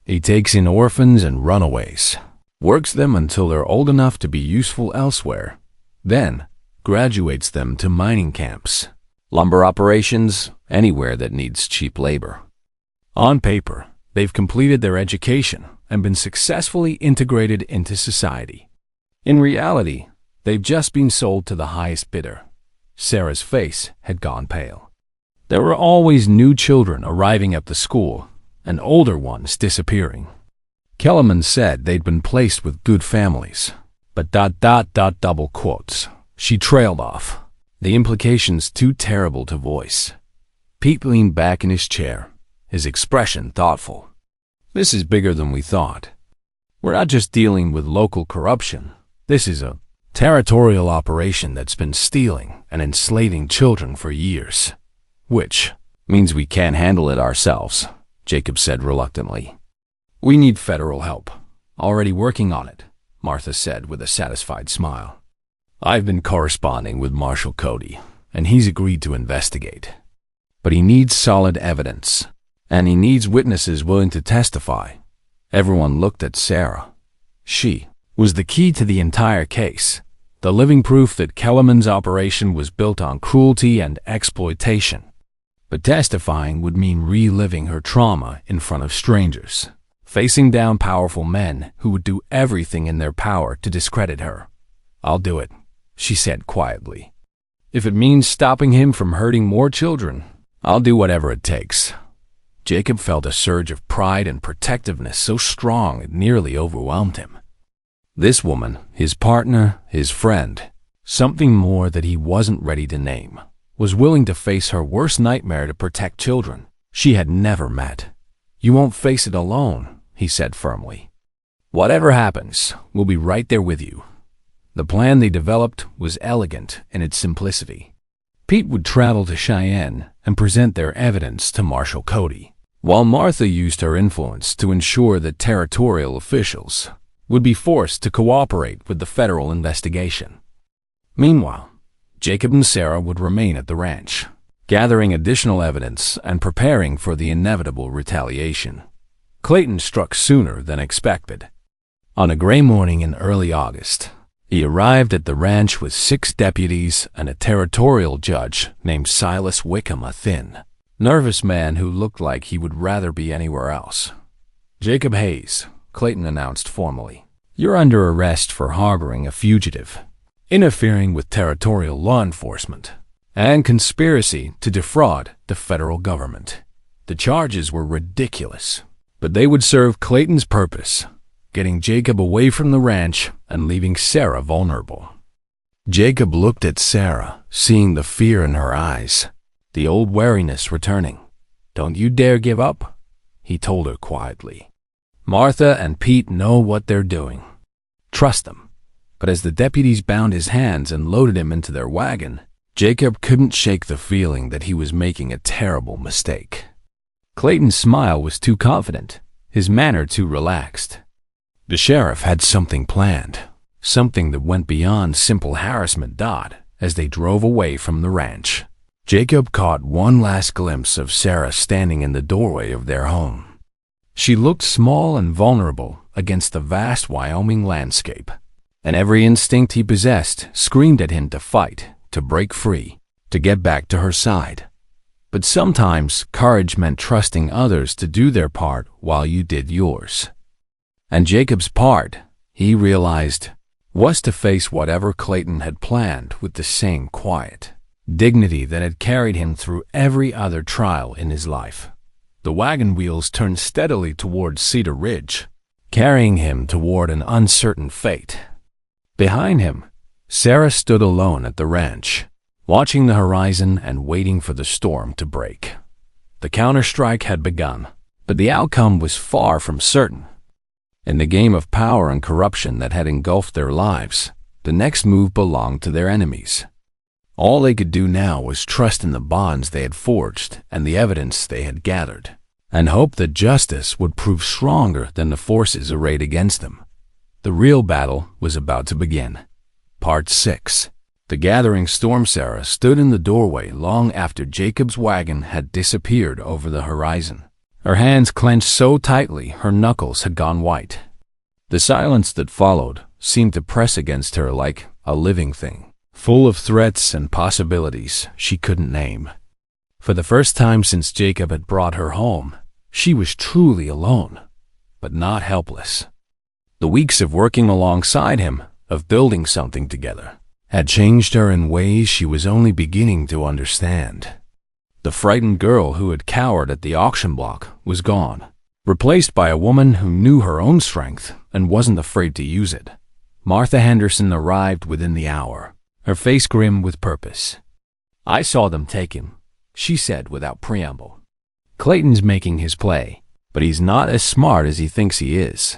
"He takes in orphans and runaways, works them until they're old enough to be useful elsewhere, then graduates them to mining camps, lumber operations, anywhere that needs cheap labor. On paper, they've completed their education and been successfully integrated into society. In reality, they've just been sold to the highest bidder. Sarah's face had gone pale. There were always new children arriving at the school and older ones disappearing. Kellerman said they'd been placed with good families, but double quotes. She trailed off, the implications too terrible to voice. Pete leaned back in his chair, his expression thoughtful. This is bigger than we thought. We're not just dealing with local corruption. This is a territorial operation that's been stealing and enslaving children for years. Which means we can't handle it ourselves, Jacob said reluctantly. We need federal help. Already working on it, Martha said with a satisfied smile. I've been corresponding with Marshal Cody, and he's agreed to investigate. But he needs solid evidence, and he needs witnesses willing to testify. Everyone looked at Sarah. She was the key to the entire case, the living proof that Kellerman's operation was built on cruelty and exploitation. But testifying would mean reliving her trauma in front of strangers, facing down powerful men who would do everything in their power to discredit her. I'll do it, she said quietly. If it means stopping him from hurting more children, I'll do whatever it takes. Jacob felt a surge of pride and protectiveness so strong it nearly overwhelmed him. This woman, his partner, his friend, something more that he wasn't ready to name, was willing to face her worst nightmare to protect children she had never met. You won't face it alone, he said firmly. Whatever happens, we'll be right there with you. The plan they developed was elegant in its simplicity. Pete would travel to Cheyenne and present their evidence to Marshal Cody, while Martha used her influence to ensure that territorial officials would be forced to cooperate with the federal investigation. Meanwhile, Jacob and Sarah would remain at the ranch, gathering additional evidence and preparing for the inevitable retaliation. Clayton struck sooner than expected. On a gray morning in early August, he arrived at the ranch with 6 deputies and a territorial judge named Silas Wickham, a thin, nervous man who looked like he would rather be anywhere else. Jacob Hayes, Clayton announced formally. You're under arrest for harboring a fugitive, interfering with territorial law enforcement, and conspiracy to defraud the federal government. The charges were ridiculous, but they would serve Clayton's purpose, getting Jacob away from the ranch and leaving Sarah vulnerable. Jacob looked at Sarah, seeing the fear in her eyes, the old wariness returning. Don't you dare give up, he told her quietly. Martha and Pete know what they're doing. Trust them. But as the deputies bound his hands and loaded him into their wagon, Jacob couldn't shake the feeling that he was making a terrible mistake. Clayton's smile was too confident, his manner too relaxed. The sheriff had something planned, something that went beyond simple harassment. As they drove away from the ranch, Jacob caught one last glimpse of Sarah standing in the doorway of their home. She looked small and vulnerable against the vast Wyoming landscape, and every instinct he possessed screamed at him to fight, to break free, to get back to her side. But sometimes courage meant trusting others to do their part while you did yours. And Jacob's part, he realized, was to face whatever Clayton had planned with the same quiet dignity that had carried him through every other trial in his life. The wagon wheels turned steadily toward Cedar Ridge, carrying him toward an uncertain fate. Behind him, Sarah stood alone at the ranch, watching the horizon and waiting for the storm to break. The counterstrike had begun, but the outcome was far from certain. In the game of power and corruption that had engulfed their lives, the next move belonged to their enemies. All they could do now was trust in the bonds they had forged and the evidence they had gathered, and hope that justice would prove stronger than the forces arrayed against them. The real battle was about to begin. Part 6. The gathering storm. Sarah stood in the doorway long after Jacob's wagon had disappeared over the horizon. Her hands clenched so tightly her knuckles had gone white. The silence that followed seemed to press against her like a living thing, full of threats and possibilities she couldn't name. For the first time since Jacob had brought her home, she was truly alone, but not helpless. The weeks of working alongside him, of building something together, had changed her in ways she was only beginning to understand. The frightened girl who had cowered at the auction block was gone, replaced by a woman who knew her own strength and wasn't afraid to use it. Martha Henderson arrived within the hour, her face grim with purpose. "I saw them take him," she said without preamble. "Clayton's making his play, but he's not as smart as he thinks he is."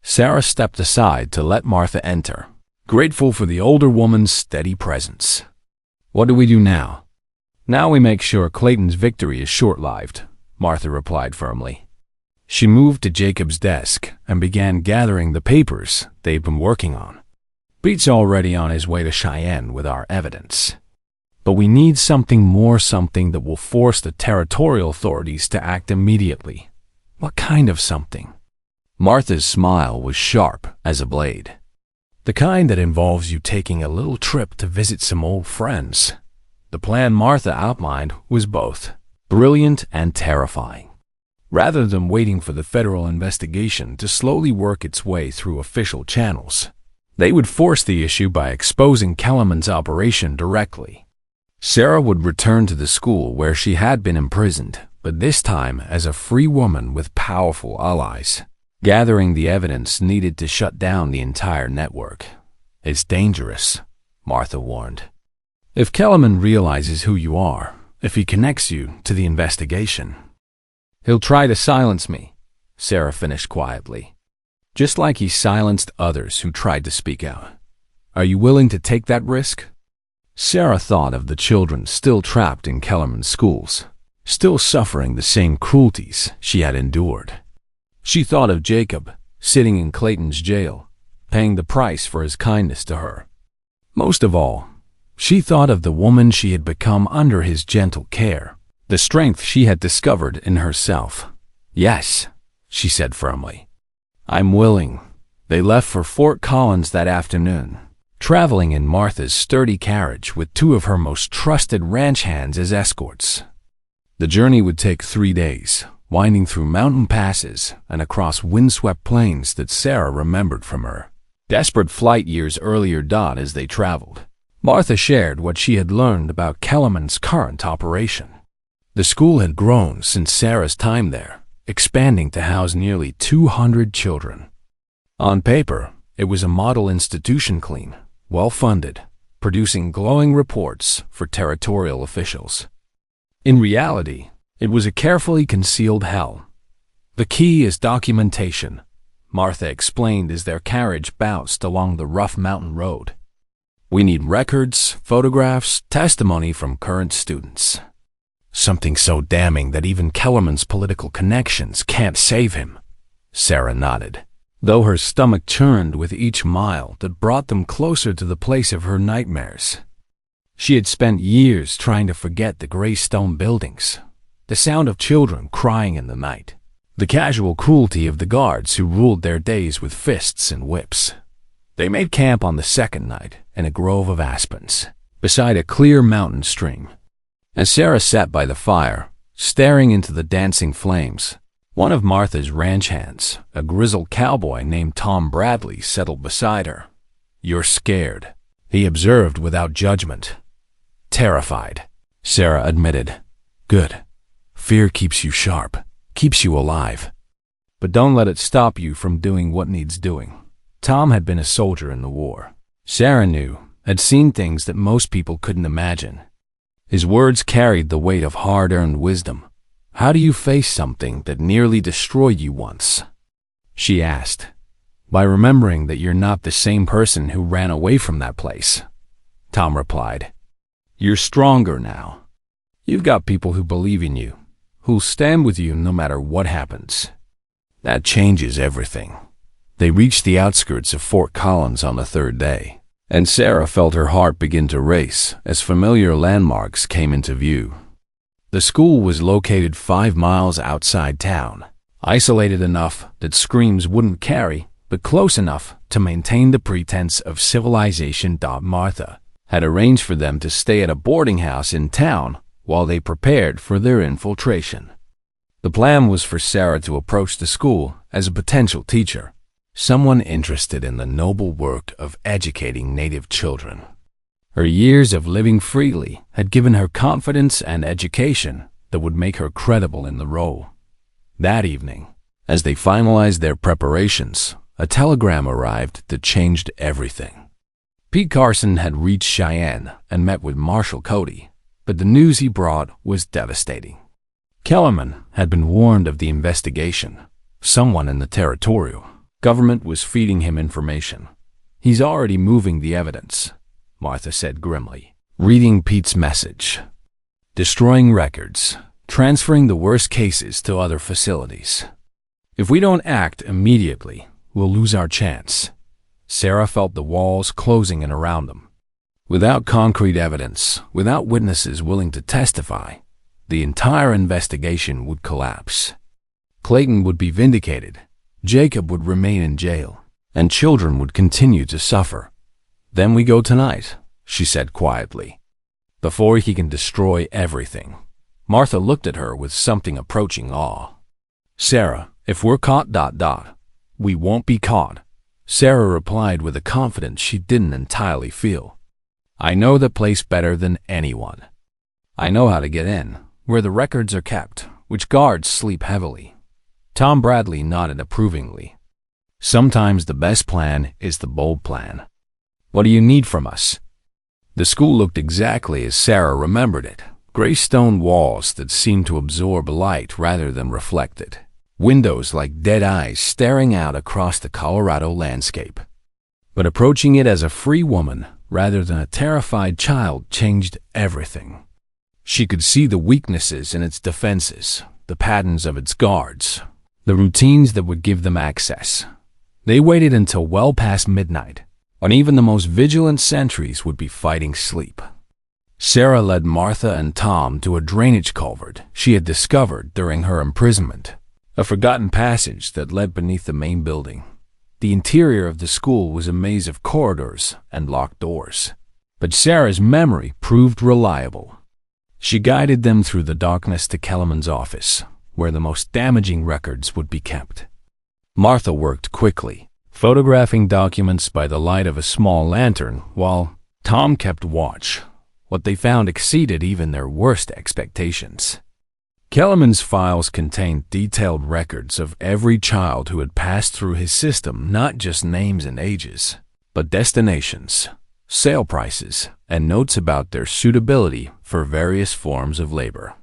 Sarah stepped aside to let Martha enter, grateful for the older woman's steady presence. "What do we do now?" "Now we make sure Clayton's victory is short-lived," Martha replied firmly. She moved to Jacob's desk and began gathering the papers they'd been working on. "Pete's already on his way to Cheyenne with our evidence. But we need something more, something that will force the territorial authorities to act immediately." "What kind of something?" Martha's smile was sharp as a blade. "The kind that involves you taking a little trip to visit some old friends." The plan Martha outlined was both brilliant and terrifying. Rather than waiting for the federal investigation to slowly work its way through official channels, they would force the issue by exposing Kellerman's operation directly. Sarah would return to the school where she had been imprisoned, but this time as a free woman with powerful allies, gathering the evidence needed to shut down the entire network. "It's dangerous," Martha warned. "If Kellerman realizes who you are, if he connects you to the investigation, he'll try to silence me," Sarah finished quietly. "Just like he silenced others who tried to speak out. Are you willing to take that risk?" Sarah thought of the children still trapped in Kellerman's schools, still suffering the same cruelties she had endured. She thought of Jacob, sitting in Clayton's jail, paying the price for his kindness to her. Most of all, she thought of the woman she had become under his gentle care, the strength she had discovered in herself. "Yes," she said firmly. "I'm willing." They left for Fort Collins that afternoon, traveling in Martha's sturdy carriage with two of her most trusted ranch hands as escorts. The journey would take 3 days, winding through mountain passes and across windswept plains that Sarah remembered from her desperate flight years earlier. As they traveled, Martha shared what she had learned about Kellerman's current operation. The school had grown since Sarah's time there, expanding to house nearly 200 children. On paper, it was a model institution, clean, well-funded, producing glowing reports for territorial officials. In reality, it was a carefully concealed hell. "The key is documentation," Martha explained as their carriage bounced along the rough mountain road. "We need records, photographs, testimony from current students. Something so damning that even Kellerman's political connections can't save him." Sarah nodded, though her stomach churned with each mile that brought them closer to the place of her nightmares. She had spent years trying to forget the gray stone buildings, the sound of children crying in the night, the casual cruelty of the guards who ruled their days with fists and whips. They made camp on the second night in a grove of aspens, beside a clear mountain stream. As Sarah sat by the fire, staring into the dancing flames, one of Martha's ranch hands, a grizzled cowboy named Tom Bradley, settled beside her. "You're scared," he observed without judgment. "Terrified," Sarah admitted. "Good. Fear keeps you sharp, keeps you alive. But don't let it stop you from doing what needs doing." Tom had been a soldier in the war. Sarah knew, had seen things that most people couldn't imagine. His words carried the weight of hard-earned wisdom. "How do you face something that nearly destroyed you once?" she asked. "By remembering that you're not the same person who ran away from that place," Tom replied. "You're stronger now. You've got people who believe in you, who'll stand with you no matter what happens. That changes everything." They reached the outskirts of Fort Collins on the third day, and Sarah felt her heart begin to race as familiar landmarks came into view. The school was located 5 miles outside town, isolated enough that screams wouldn't carry, but close enough to maintain the pretense of civilization. Martha had arranged for them to stay at a boarding house in town while they prepared for their infiltration. The plan was for Sarah to approach the school as a potential teacher, someone interested in the noble work of educating native children. Her years of living freely had given her confidence and education that would make her credible in the role. That evening, as they finalized their preparations, a telegram arrived that changed everything. Pete Carson had reached Cheyenne and met with Marshal Cody, but the news he brought was devastating. Kellerman had been warned of the investigation. Someone in the territorial government was feeding him information. He's already moving the evidence, Martha said grimly, reading Pete's message. Destroying records, transferring the worst cases to other facilities. If we don't act immediately, we'll lose our chance. Sarah felt the walls closing in around them. Without concrete evidence, without witnesses willing to testify, the entire investigation would collapse. Clayton would be vindicated, Jacob would remain in jail, and children would continue to suffer. Then we go tonight, she said quietly, before he can destroy everything. Martha looked at her with something approaching awe. Sarah, if we're caught, we won't be caught. Sarah replied with a confidence she didn't entirely feel. I know the place better than anyone. I know how to get in, where the records are kept, which guards sleep heavily. Tom Bradley nodded approvingly. Sometimes the best plan is the bold plan. What do you need from us? The school looked exactly as Sarah remembered it. Gray stone walls that seemed to absorb light rather than reflect it. Windows like dead eyes staring out across the Colorado landscape. But approaching it as a free woman rather than a terrified child changed everything. She could see the weaknesses in its defenses, the patterns of its guards, the routines that would give them access. They waited until well past midnight, when even the most vigilant sentries would be fighting sleep. Sarah led Martha and Tom to a drainage culvert she had discovered during her imprisonment, a forgotten passage that led beneath the main building. The interior of the school was a maze of corridors and locked doors, but Sarah's memory proved reliable. She guided them through the darkness to Kellerman's office, where the most damaging records would be kept. Martha worked quickly, photographing documents by the light of a small lantern, while Tom kept watch. What they found exceeded even their worst expectations. Kellerman's files contained detailed records of every child who had passed through his system, not just names and ages, but destinations, sale prices, and notes about their suitability for various forms of labor.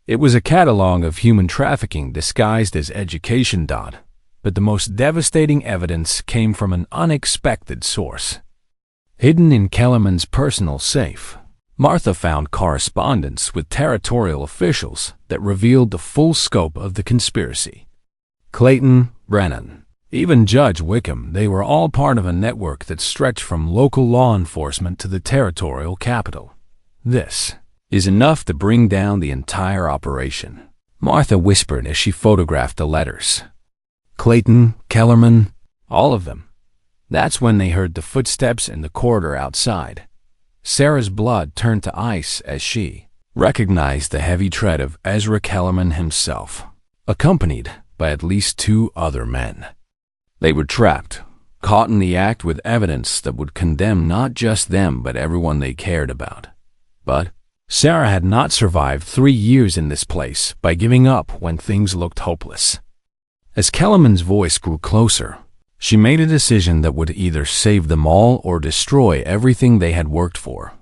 It was a catalog of human trafficking disguised as education. But the most devastating evidence came from an unexpected source. Hidden in Kellerman's personal safe, Martha found correspondence with territorial officials that revealed the full scope of the conspiracy. Clayton, Brennan, even Judge Wickham, they were all part of a network that stretched from local law enforcement to the territorial capital. This is enough to bring down the entire operation, Martha whispered as she photographed the letters. Clayton, Kellerman, all of them. That's when they heard the footsteps in the corridor outside. Sarah's blood turned to ice as she recognized the heavy tread of Ezra Kellerman himself, accompanied by at least 2 other men. They were trapped, caught in the act with evidence that would condemn not just them but everyone they cared about. But Sarah had not survived 3 years in this place by giving up when things looked hopeless. As Kellerman's voice grew closer, she made a decision that would either save them all or destroy everything they had worked for.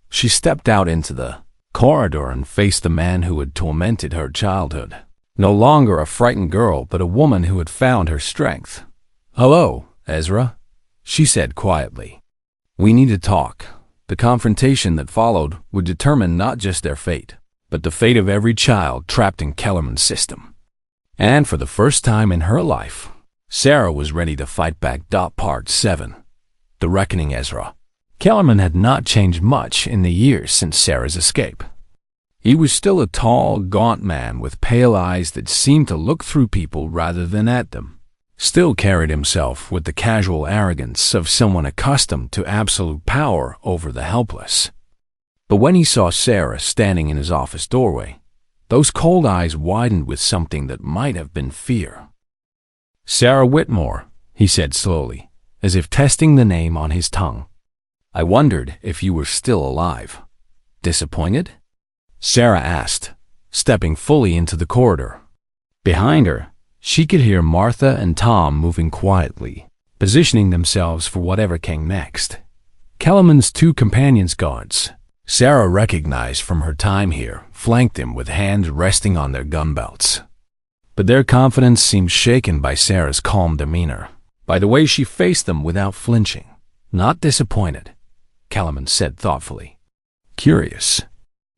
She stepped out into the corridor and faced the man who had tormented her childhood. No longer a frightened girl, but a woman who had found her strength. "Hello, Ezra," she said quietly. "We need to talk." The confrontation that followed would determine not just their fate, but the fate of every child trapped in Kellerman's system. And for the first time in her life, Sarah was ready to fight back. Part 7. The Reckoning. Ezra Kellerman had not changed much in the years since Sarah's escape. He was still a tall, gaunt man with pale eyes that seemed to look through people rather than at them. still carried himself with the casual arrogance of someone accustomed to absolute power over the helpless. But when he saw Sarah standing in his office doorway, those cold eyes widened with something that might have been fear. "Sarah Whitmore," he said slowly, as if testing the name on his tongue. "I wondered if you were still alive. Disappointed?" Sarah asked, stepping fully into the corridor. Behind her, she could hear Martha and Tom moving quietly, positioning themselves for whatever came next. Kellerman's two companions guards, Sarah recognized from her time here, flanked him with hands resting on their gun belts. But their confidence seemed shaken by Sarah's calm demeanor, by the way she faced them without flinching. "Not disappointed," Kellerman said thoughtfully. "Curious.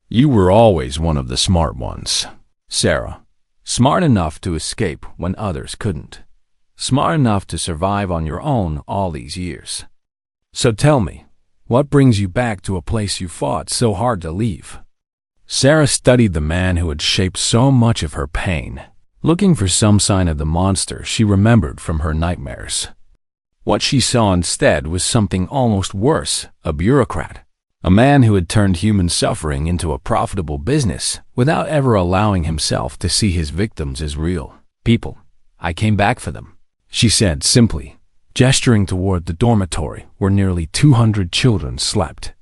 You were always one of the smart ones, Sarah. Smart enough to escape when others couldn't. Smart enough to survive on your own all these years. So tell me, what brings you back to a place you fought so hard to leave?" Sarah studied the man who had shaped so much of her pain, looking for some sign of the monster she remembered from her nightmares. What she saw instead was something almost worse, a bureaucrat. A man who had turned human suffering into a profitable business without ever allowing himself to see his victims as real people. "I came back for them," she said simply, gesturing toward the dormitory where nearly 200 children slept.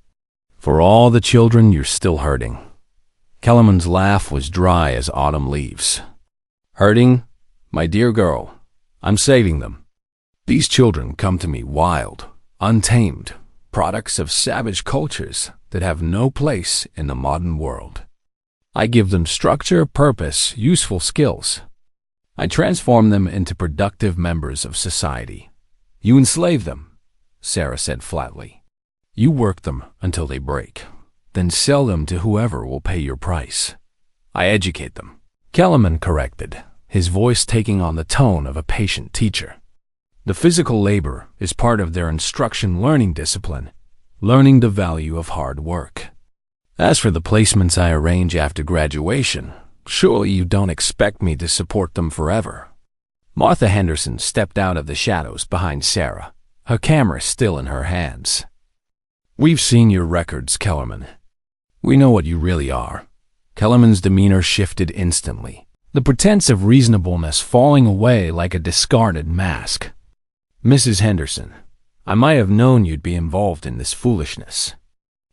"For all the children you're still hurting." Kellerman's laugh was dry as autumn leaves. "Hurting? My dear girl, I'm saving them. These children come to me wild, untamed, products of savage cultures that have no place in the modern world. I give them structure, purpose, useful skills. I transform them into productive members of society. You enslave them," Sarah said flatly. "You work them until they break, then sell them to whoever will pay your price. I educate them," Kellerman corrected, his voice taking on the tone of a patient teacher. "The physical labor is part of their instruction learning discipline, learning the value of hard work. As for the placements I arrange after graduation, surely you don't expect me to support them forever." Martha Henderson stepped out of the shadows behind Sarah, her camera still in her hands. "We've seen your records, Kellerman. We know what you really are." Kellerman's demeanor shifted instantly, the pretense of reasonableness falling away like a discarded mask. "Mrs. Henderson, I might have known you'd be involved in this foolishness.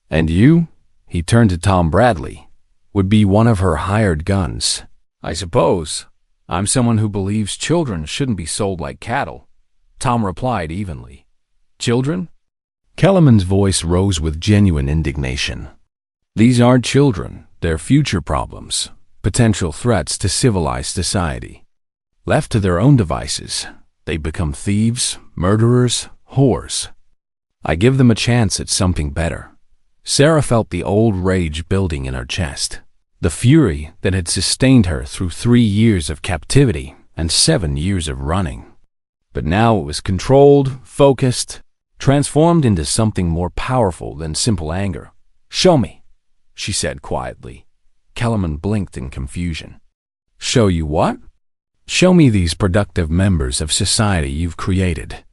And you," he turned to Tom Bradley, "would be one of her hired guns. I suppose I'm someone who believes children shouldn't be sold like cattle," Tom replied evenly. "Children?" Kellerman's voice rose with genuine indignation. "These aren't children, they're future problems, potential threats to civilized society. Left to their own devices, they become thieves, murderers, whores. I give them a chance at something better." Sarah felt the old rage building in her chest, the fury that had sustained her through 3 years of captivity and 7 years of running. But now it was controlled, focused, transformed into something more powerful than simple anger. "Show me," she said quietly. Kellerman blinked in confusion. "Show you what?" "Show me these productive members of society you've created.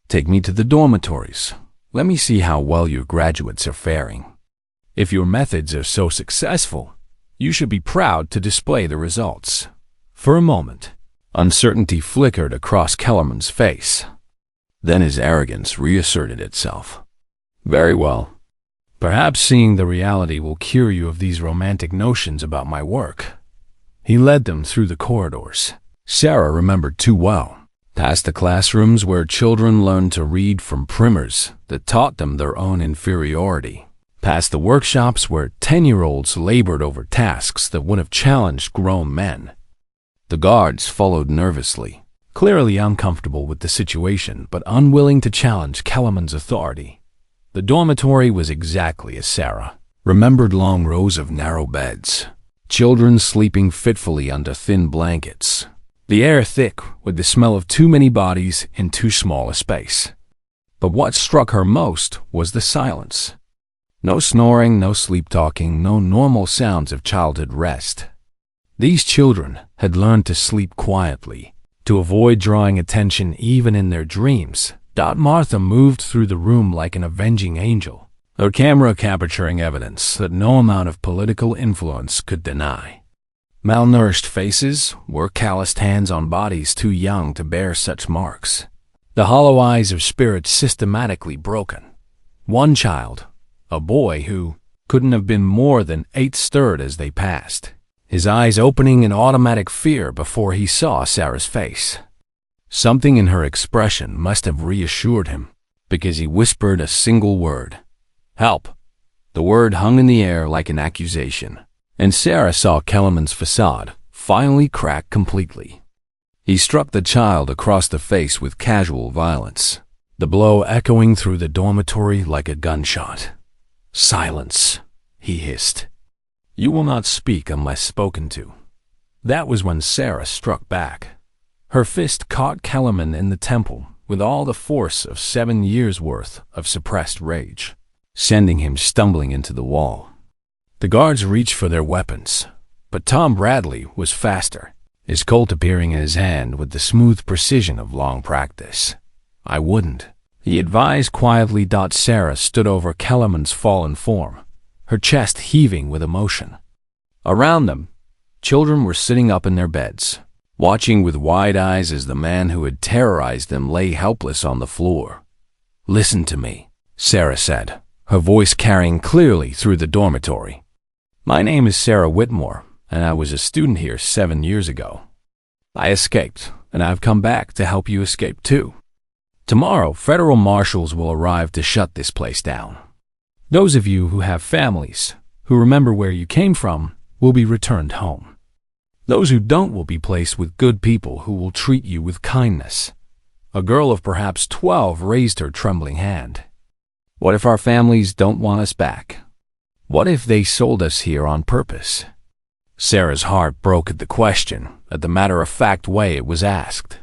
Take me to the dormitories. Let me see how well your graduates are faring. If your methods are so successful, you should be proud to display the results." For a moment, uncertainty flickered across Kellerman's face. Then his arrogance reasserted itself. "Very well. Perhaps seeing the reality will cure you of these romantic notions about my work." He led them through the corridors Sarah remembered too well, past the classrooms where children learned to read from primers that taught them their own inferiority, past the workshops where 10-year-olds labored over tasks that would have challenged grown men. The guards followed nervously, clearly uncomfortable with the situation but unwilling to challenge Kellerman's authority. The dormitory was exactly as Sarah remembered: long rows of narrow beds, children sleeping fitfully under thin blankets, the air thick with the smell of too many bodies in too small a space. But what struck her most was the silence. No snoring, no sleep-talking, no normal sounds of childhood rest. These children had learned to sleep quietly, To avoid drawing attention even in their dreams, Martha moved through the room like an avenging angel, her camera capturing evidence that no amount of political influence could deny. Malnourished faces were calloused hands on bodies too young to bear such marks. The hollow eyes of spirits systematically broken. One child, a boy who couldn't have been more than 8, stirred as they passed, his eyes opening in automatic fear before he saw Sarah's face. Something in her expression must have reassured him, because he whispered a single word. "Help!" The word hung in the air like an accusation, and Sarah saw Kellerman's facade finally crack completely. He struck the child across the face with casual violence, the blow echoing through the dormitory like a gunshot. "Silence," he hissed. "You will not speak unless spoken to." That was when Sarah struck back. Her fist caught Kellerman in the temple with all the force of 7 years' worth of suppressed rage, sending him stumbling into the wall. The guards reached for their weapons, but Tom Bradley was faster, his Colt appearing in his hand with the smooth precision of long practice. "I wouldn't," he advised quietly. Sarah stood over Kellerman's fallen form, her chest heaving with emotion. Around them, children were sitting up in their beds, watching with wide eyes as the man who had terrorized them lay helpless on the floor. "Listen to me," Sarah said, her voice carrying clearly through the dormitory. "My name is Sarah Whitmore, and I was a student here 7 years ago. I escaped, and I've come back to help you escape too. Tomorrow, federal marshals will arrive to shut this place down. Those of you who have families, who remember where you came from, will be returned home. Those who don't will be placed with good people who will treat you with kindness." A girl of perhaps 12 raised her trembling hand. "What if our families don't want us back? What if they sold us here on purpose?" Sarah's heart broke at the question, at the matter-of-fact way it was asked.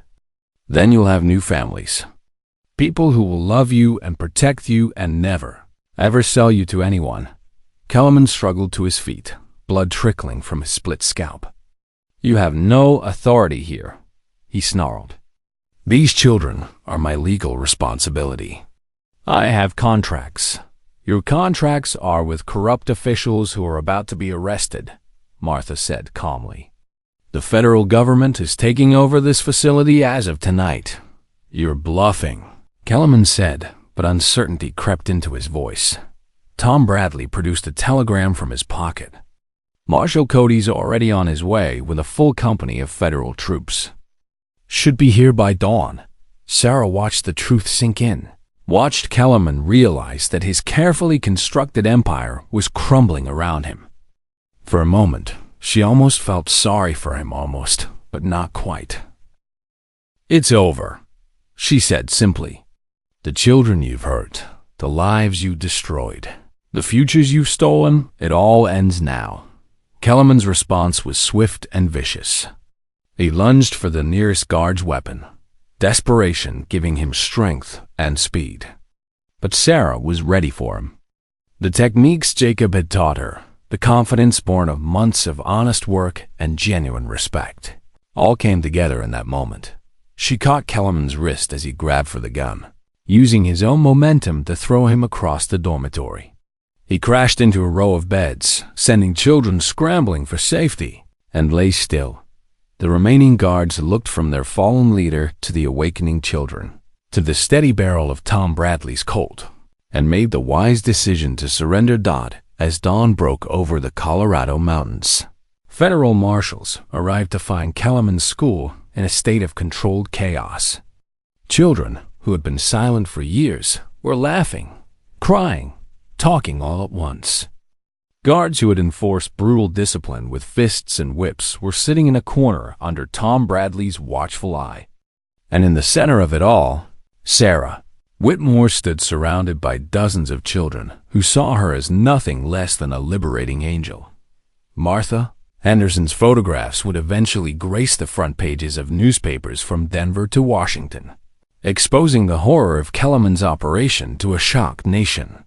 "Then you'll have new families. People who will love you and protect you and never, ever sell you to anyone." Kellerman struggled to his feet, blood trickling from his split scalp. "You have no authority here," he snarled. "These children are my legal responsibility. I have contracts. Your contracts are with corrupt officials who are about to be arrested," Martha said calmly. "The federal government is taking over this facility as of tonight." "You're bluffing," Kellerman said, but uncertainty crept into his voice. Tom Bradley produced a telegram from his pocket. "Marshal Cody's already on his way with a full company of federal troops. Should be here by dawn." Sarah watched the truth sink in, watched Kellerman realize that his carefully constructed empire was crumbling around him. For a moment, she almost felt sorry for him, but not quite. "It's over," she said simply. "The children you've hurt, the lives you destroyed, the futures you've stolen, it all ends now." Kellerman's response was swift and vicious. He lunged for the nearest guard's weapon, desperation giving him strength and speed. But Sarah was ready for him. The techniques Jacob had taught her, the confidence born of months of honest work and genuine respect, all came together in that moment. She caught Kellerman's wrist as he grabbed for the gun, using his own momentum to throw him across the dormitory. He crashed into a row of beds, sending children scrambling for safety, and lay still. The remaining guards looked from their fallen leader to the awakening children, to the steady barrel of Tom Bradley's Colt, and made the wise decision to surrender as dawn broke over the Colorado mountains. Federal marshals arrived to find Kellerman's school in a state of controlled chaos. Children who had been silent for years were laughing, crying, talking all at once. Guards who had enforced brutal discipline with fists and whips were sitting in a corner under Tom Bradley's watchful eye. And in the center of it all, Sarah Whitmore stood surrounded by dozens of children who saw her as nothing less than a liberating angel. Martha Henderson's photographs would eventually grace the front pages of newspapers from Denver to Washington, exposing the horror of Kellerman's operation to a shocked nation.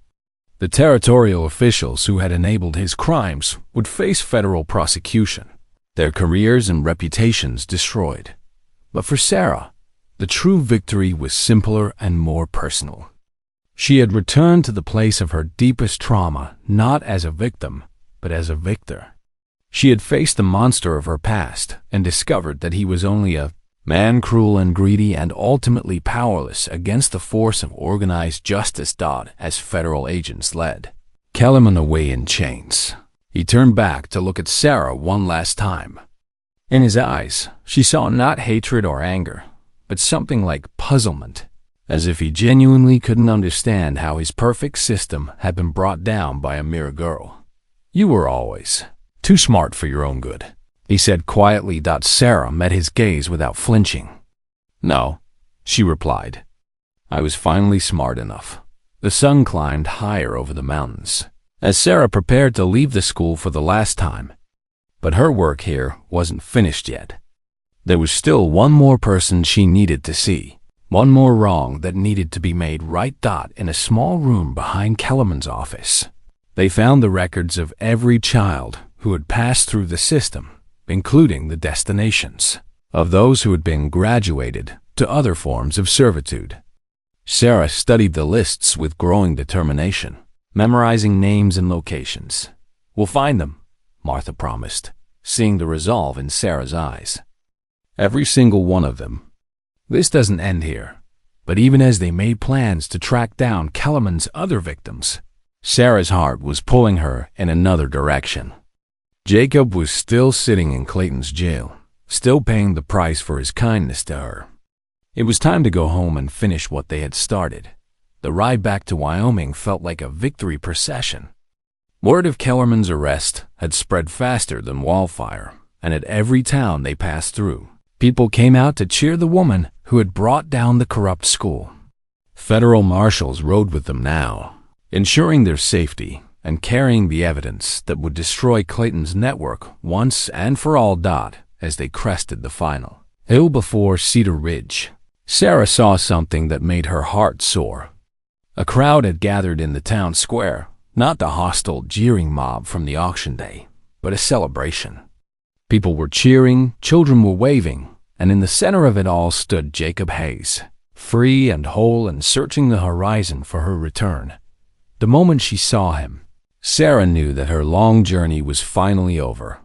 The territorial officials who had enabled his crimes would face federal prosecution, their careers and reputations destroyed. But for Sarah, the true victory was simpler and more personal. She had returned to the place of her deepest trauma not as a victim, but as a victor. She had faced the monster of her past and discovered that he was only a man, cruel and greedy and ultimately powerless against the force of organized justice. As federal agents led Kellerman away in chains, he turned back to look at Sarah one last time. In his eyes, she saw not hatred or anger, but something like puzzlement, as if he genuinely couldn't understand how his perfect system had been brought down by a mere girl. "You were always too smart for your own good," he said quietly. Sarah met his gaze without flinching. "No," she replied. "I was finally smart enough." The sun climbed higher over the mountains as Sarah prepared to leave the school for the last time. But her work here wasn't finished yet. There was still one more person she needed to see, one more wrong that needed to be made right. In a small room behind Kellerman's office, they found the records of every child who had passed through the system, including the destinations of those who had been graduated to other forms of servitude. Sarah studied the lists with growing determination, memorizing names and locations. "We'll find them," Martha promised, seeing the resolve in Sarah's eyes. "Every single one of them. This doesn't end here." But even as they made plans to track down Kellerman's other victims, Sarah's heart was pulling her in another direction. Jacob was still sitting in Clayton's jail, still paying the price for his kindness to her. It was time to go home and finish what they had started. The ride back to Wyoming felt like a victory procession. Word of Kellerman's arrest had spread faster than wildfire, and at every town they passed through, people came out to cheer the woman who had brought down the corrupt school. Federal marshals rode with them now, ensuring their safety and carrying the evidence that would destroy Clayton's network once and for all. As they crested the final hill before Cedar Ridge, Sarah saw something that made her heart soar. A crowd had gathered in the town square, not the hostile, jeering mob from the auction day, but a celebration. People were cheering, children were waving, and in the center of it all stood Jacob Hayes, free and whole and searching the horizon for her return. The moment she saw him, Sarah knew that her long journey was finally over.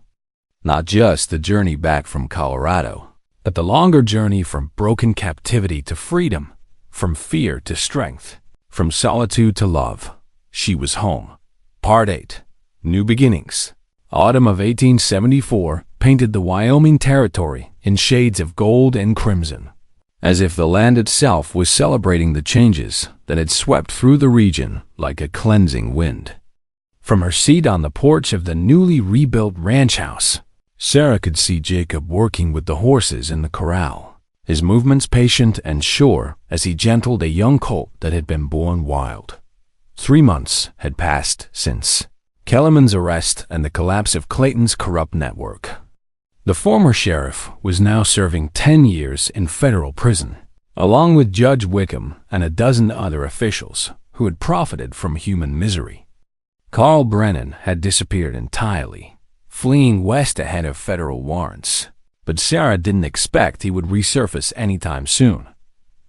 Not just the journey back from Colorado, but the longer journey from broken captivity to freedom, from fear to strength, from solitude to love. She was home. Part 8. New Beginnings. Autumn of 1874 painted the Wyoming territory in shades of gold and crimson, as if the land itself was celebrating the changes that had swept through the region like a cleansing wind. From her seat on the porch of the newly rebuilt ranch house, Sarah could see Jacob working with the horses in the corral, his movements patient and sure as he gentled a young colt that had been born wild. 3 months had passed since Kellerman's arrest and the collapse of Clayton's corrupt network. The former sheriff was now serving 10 years in federal prison, along with Judge Wickham and a dozen other officials who had profited from human misery. Carl Brennan had disappeared entirely, fleeing west ahead of federal warrants, but Sarah didn't expect he would resurface anytime soon.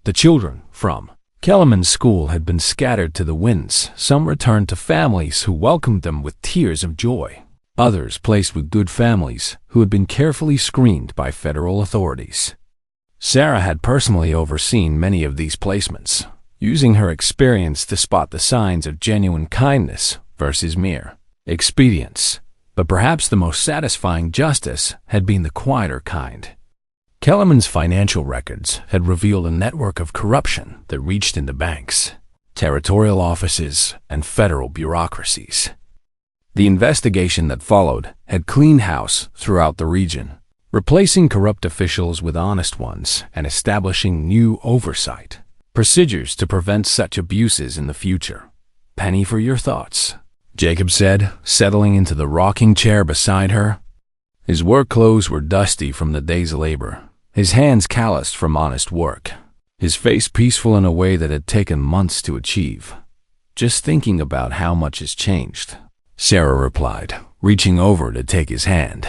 The children from Kellerman's school had been scattered to the winds. Some returned to families who welcomed them with tears of joy. Others placed with good families who had been carefully screened by federal authorities. Sarah had personally overseen many of these placements, using her experience to spot the signs of genuine kindness versus mere expedience. But perhaps the most satisfying justice had been the quieter kind. Kellerman's financial records had revealed a network of corruption that reached into banks, territorial offices, and federal bureaucracies. The investigation that followed had cleaned house throughout the region, replacing corrupt officials with honest ones and establishing new oversight procedures to prevent such abuses in the future. "Penny for your thoughts," Jacob said, settling into the rocking chair beside her. His work clothes were dusty from the day's labor, his hands calloused from honest work, his face peaceful in a way that had taken months to achieve. "Just thinking about how much has changed," Sarah replied, reaching over to take his hand.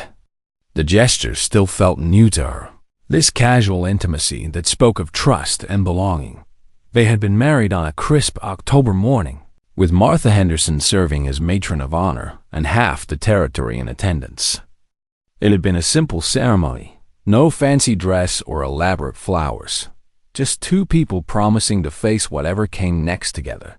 The gesture still felt new to her. This casual intimacy that spoke of trust and belonging. They had been married on a crisp October morning, with Martha Henderson serving as matron of honor and half the territory in attendance. It had been a simple ceremony, no fancy dress or elaborate flowers, just two people promising to face whatever came next together.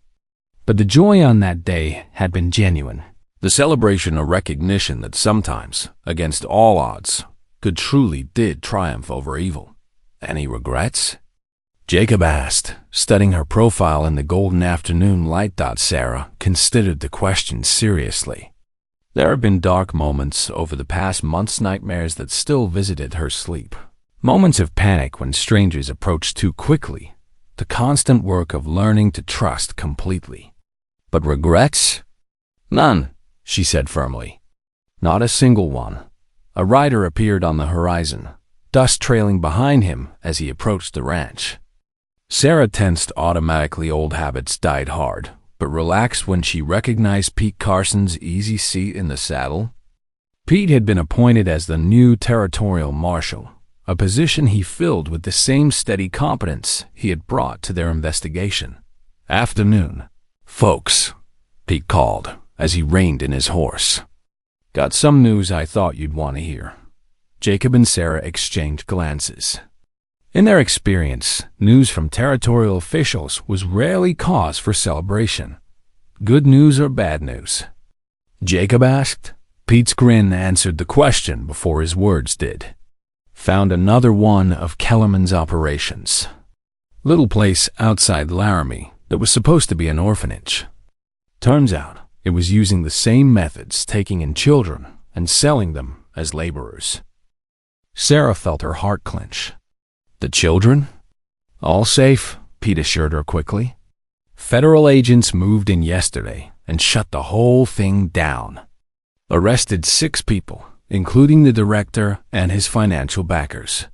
But the joy on that day had been genuine. The celebration a recognition that sometimes, against all odds, good truly did triumph over evil. Any regrets? Jacob asked, studying her profile in the golden afternoon light. Sarah considered the question seriously. There had been dark moments over the past month's nightmares that still visited her sleep. Moments of panic when strangers approached too quickly. The constant work of learning to trust completely. But regrets? None, she said firmly. Not a single one. A rider appeared on the horizon, dust trailing behind him as he approached the ranch. Sarah tensed automatically. Old habits died hard, but relaxed when she recognized Pete Carson's easy seat in the saddle. Pete had been appointed as the new territorial marshal, a position he filled with the same steady competence he had brought to their investigation. Afternoon. Folks, Pete called as he reined in his horse. Got some news I thought you'd want to hear. Jacob and Sarah exchanged glances. In their experience, news from territorial officials was rarely cause for celebration. Good news or bad news? Jacob asked. Pete's grin answered the question before his words did. Found another one of Kellerman's operations. Little place outside Laramie that was supposed to be an orphanage. Turns out it was using the same methods, taking in children and selling them as laborers. Sarah felt her heart clench. The children? All safe, Pete assured her quickly. Federal agents moved in yesterday and shut the whole thing down. Arrested 6 people, including the director and his financial backers.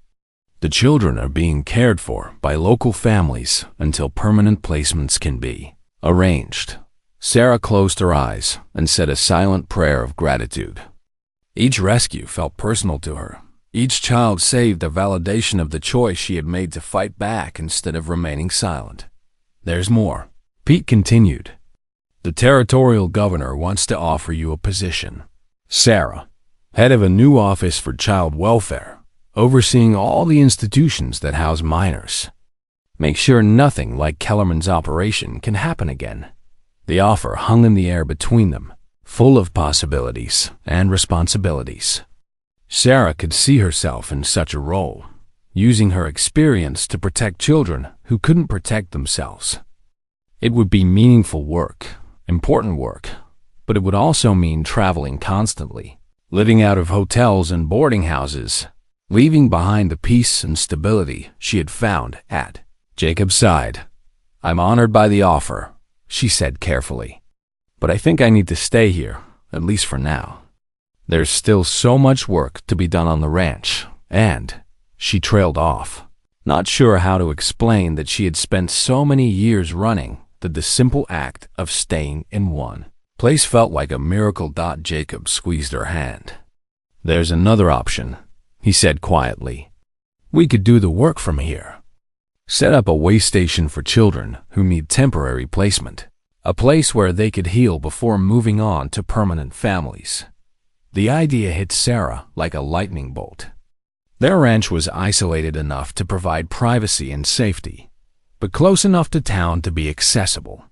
The children are being cared for by local families until permanent placements can be arranged. Sarah closed her eyes and said a silent prayer of gratitude. Each rescue felt personal to her. Each child saved a validation of the choice she had made to fight back instead of remaining silent. There's more. Pete continued. The territorial governor wants to offer you a position. Sarah, head of a new office for child welfare, overseeing all the institutions that house minors. Make sure nothing like Kellerman's operation can happen again. The offer hung in the air between them, full of possibilities and responsibilities. Sarah could see herself in such a role, using her experience to protect children who couldn't protect themselves. It would be meaningful work, important work, but it would also mean traveling constantly, living out of hotels and boarding houses, leaving behind the peace and stability she had found at. Jacob sighed. I'm honored by the offer, she said carefully, but I think I need to stay here, at least for now. There's still so much work to be done on the ranch, and she trailed off, not sure how to explain that she had spent so many years running that the simple act of staying in one place felt like a miracle. Jacob squeezed her hand. There's another option, he said quietly. We could do the work from here. Set up a way station for children who need temporary placement, a place where they could heal before moving on to permanent families. The idea hit Sarah like a lightning bolt. Their ranch was isolated enough to provide privacy and safety, but close enough to town to be accessible.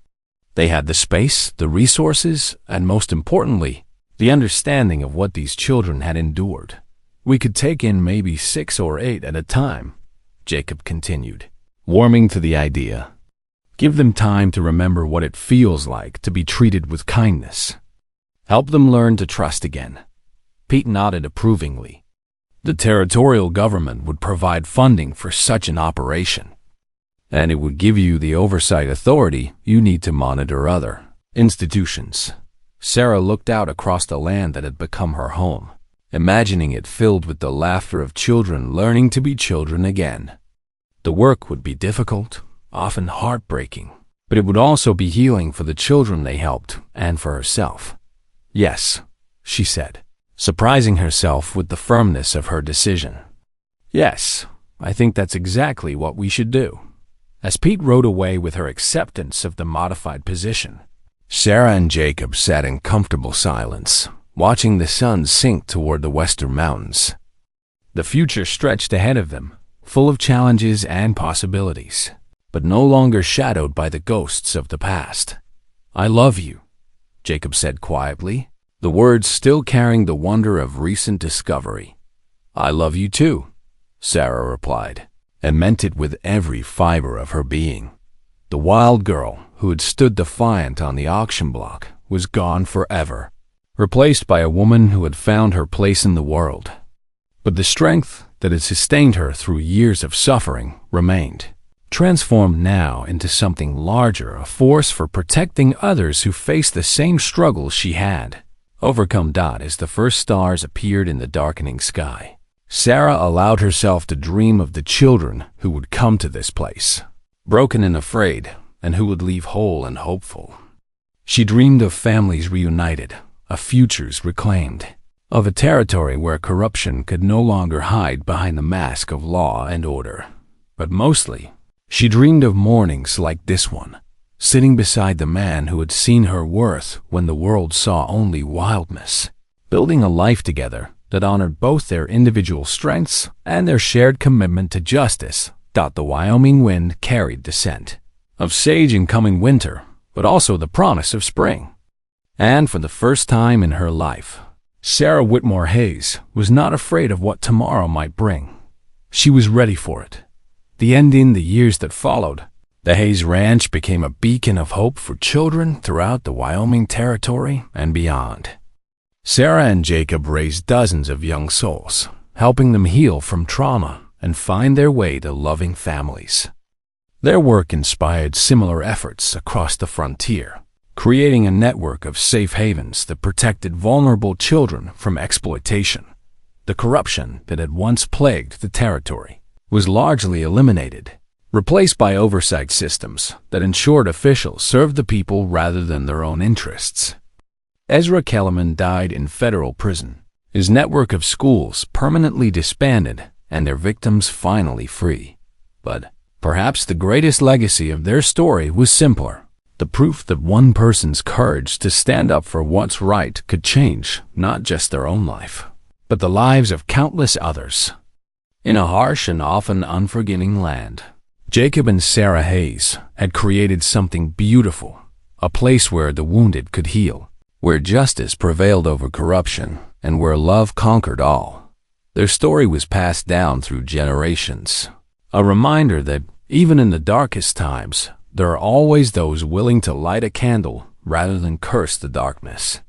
They had the space, the resources, and most importantly, the understanding of what these children had endured. We could take in maybe 6 or 8 at a time, Jacob continued, warming to the idea. Give them time to remember what it feels like to be treated with kindness. Help them learn to trust again. Pete nodded approvingly. The territorial government would provide funding for such an operation, and it would give you the oversight authority you need to monitor other institutions. Sarah looked out across the land that had become her home, imagining it filled with the laughter of children learning to be children again. The work would be difficult, often heartbreaking, but it would also be healing for the children they helped and for herself. Yes, she said, surprising herself with the firmness of her decision. Yes, I think that's exactly what we should do." As Pete rode away with her acceptance of the modified position, Sarah and Jacob sat in comfortable silence, watching the sun sink toward the western mountains. The future stretched ahead of them, full of challenges and possibilities, but no longer shadowed by the ghosts of the past. "I love you," Jacob said quietly, the words still carrying the wonder of recent discovery. "I love you too," Sarah replied, and meant it with every fiber of her being. The wild girl who had stood defiant on the auction block was gone forever, replaced by a woman who had found her place in the world. But the strength that had sustained her through years of suffering remained, transformed now into something larger, a force for protecting others who faced the same struggles she had. Overcome. As the first stars appeared in the darkening sky, Sarah allowed herself to dream of the children who would come to this place, broken and afraid, and who would leave whole and hopeful. She dreamed of families reunited, of futures reclaimed, of a territory where corruption could no longer hide behind the mask of law and order. But mostly, she dreamed of mornings like this one, sitting beside the man who had seen her worth when the world saw only wildness, building a life together that honored both their individual strengths and their shared commitment to justice. The Wyoming wind carried the scent of sage in coming winter, but also the promise of spring. And for the first time in her life, Sarah Whitmore Hayes was not afraid of what tomorrow might bring. She was ready for it. The ending, the years that followed, the Hayes Ranch became a beacon of hope for children throughout the Wyoming Territory and beyond. Sarah and Jacob raised dozens of young souls, helping them heal from trauma and find their way to loving families. Their work inspired similar efforts across the frontier, creating a network of safe havens that protected vulnerable children from exploitation. The corruption that had once plagued the territory was largely eliminated, replaced by oversight systems that ensured officials served the people rather than their own interests. Ezra Kellerman died in federal prison, his network of schools permanently disbanded, and their victims finally free. But perhaps the greatest legacy of their story was simpler: the proof that one person's courage to stand up for what's right could change not just their own life, but the lives of countless others. In a harsh and often unforgiving land, Jacob and Sarah Hayes had created something beautiful, a place where the wounded could heal, where justice prevailed over corruption, and where love conquered all. Their story was passed down through generations, a reminder that even in the darkest times, there are always those willing to light a candle rather than curse the darkness.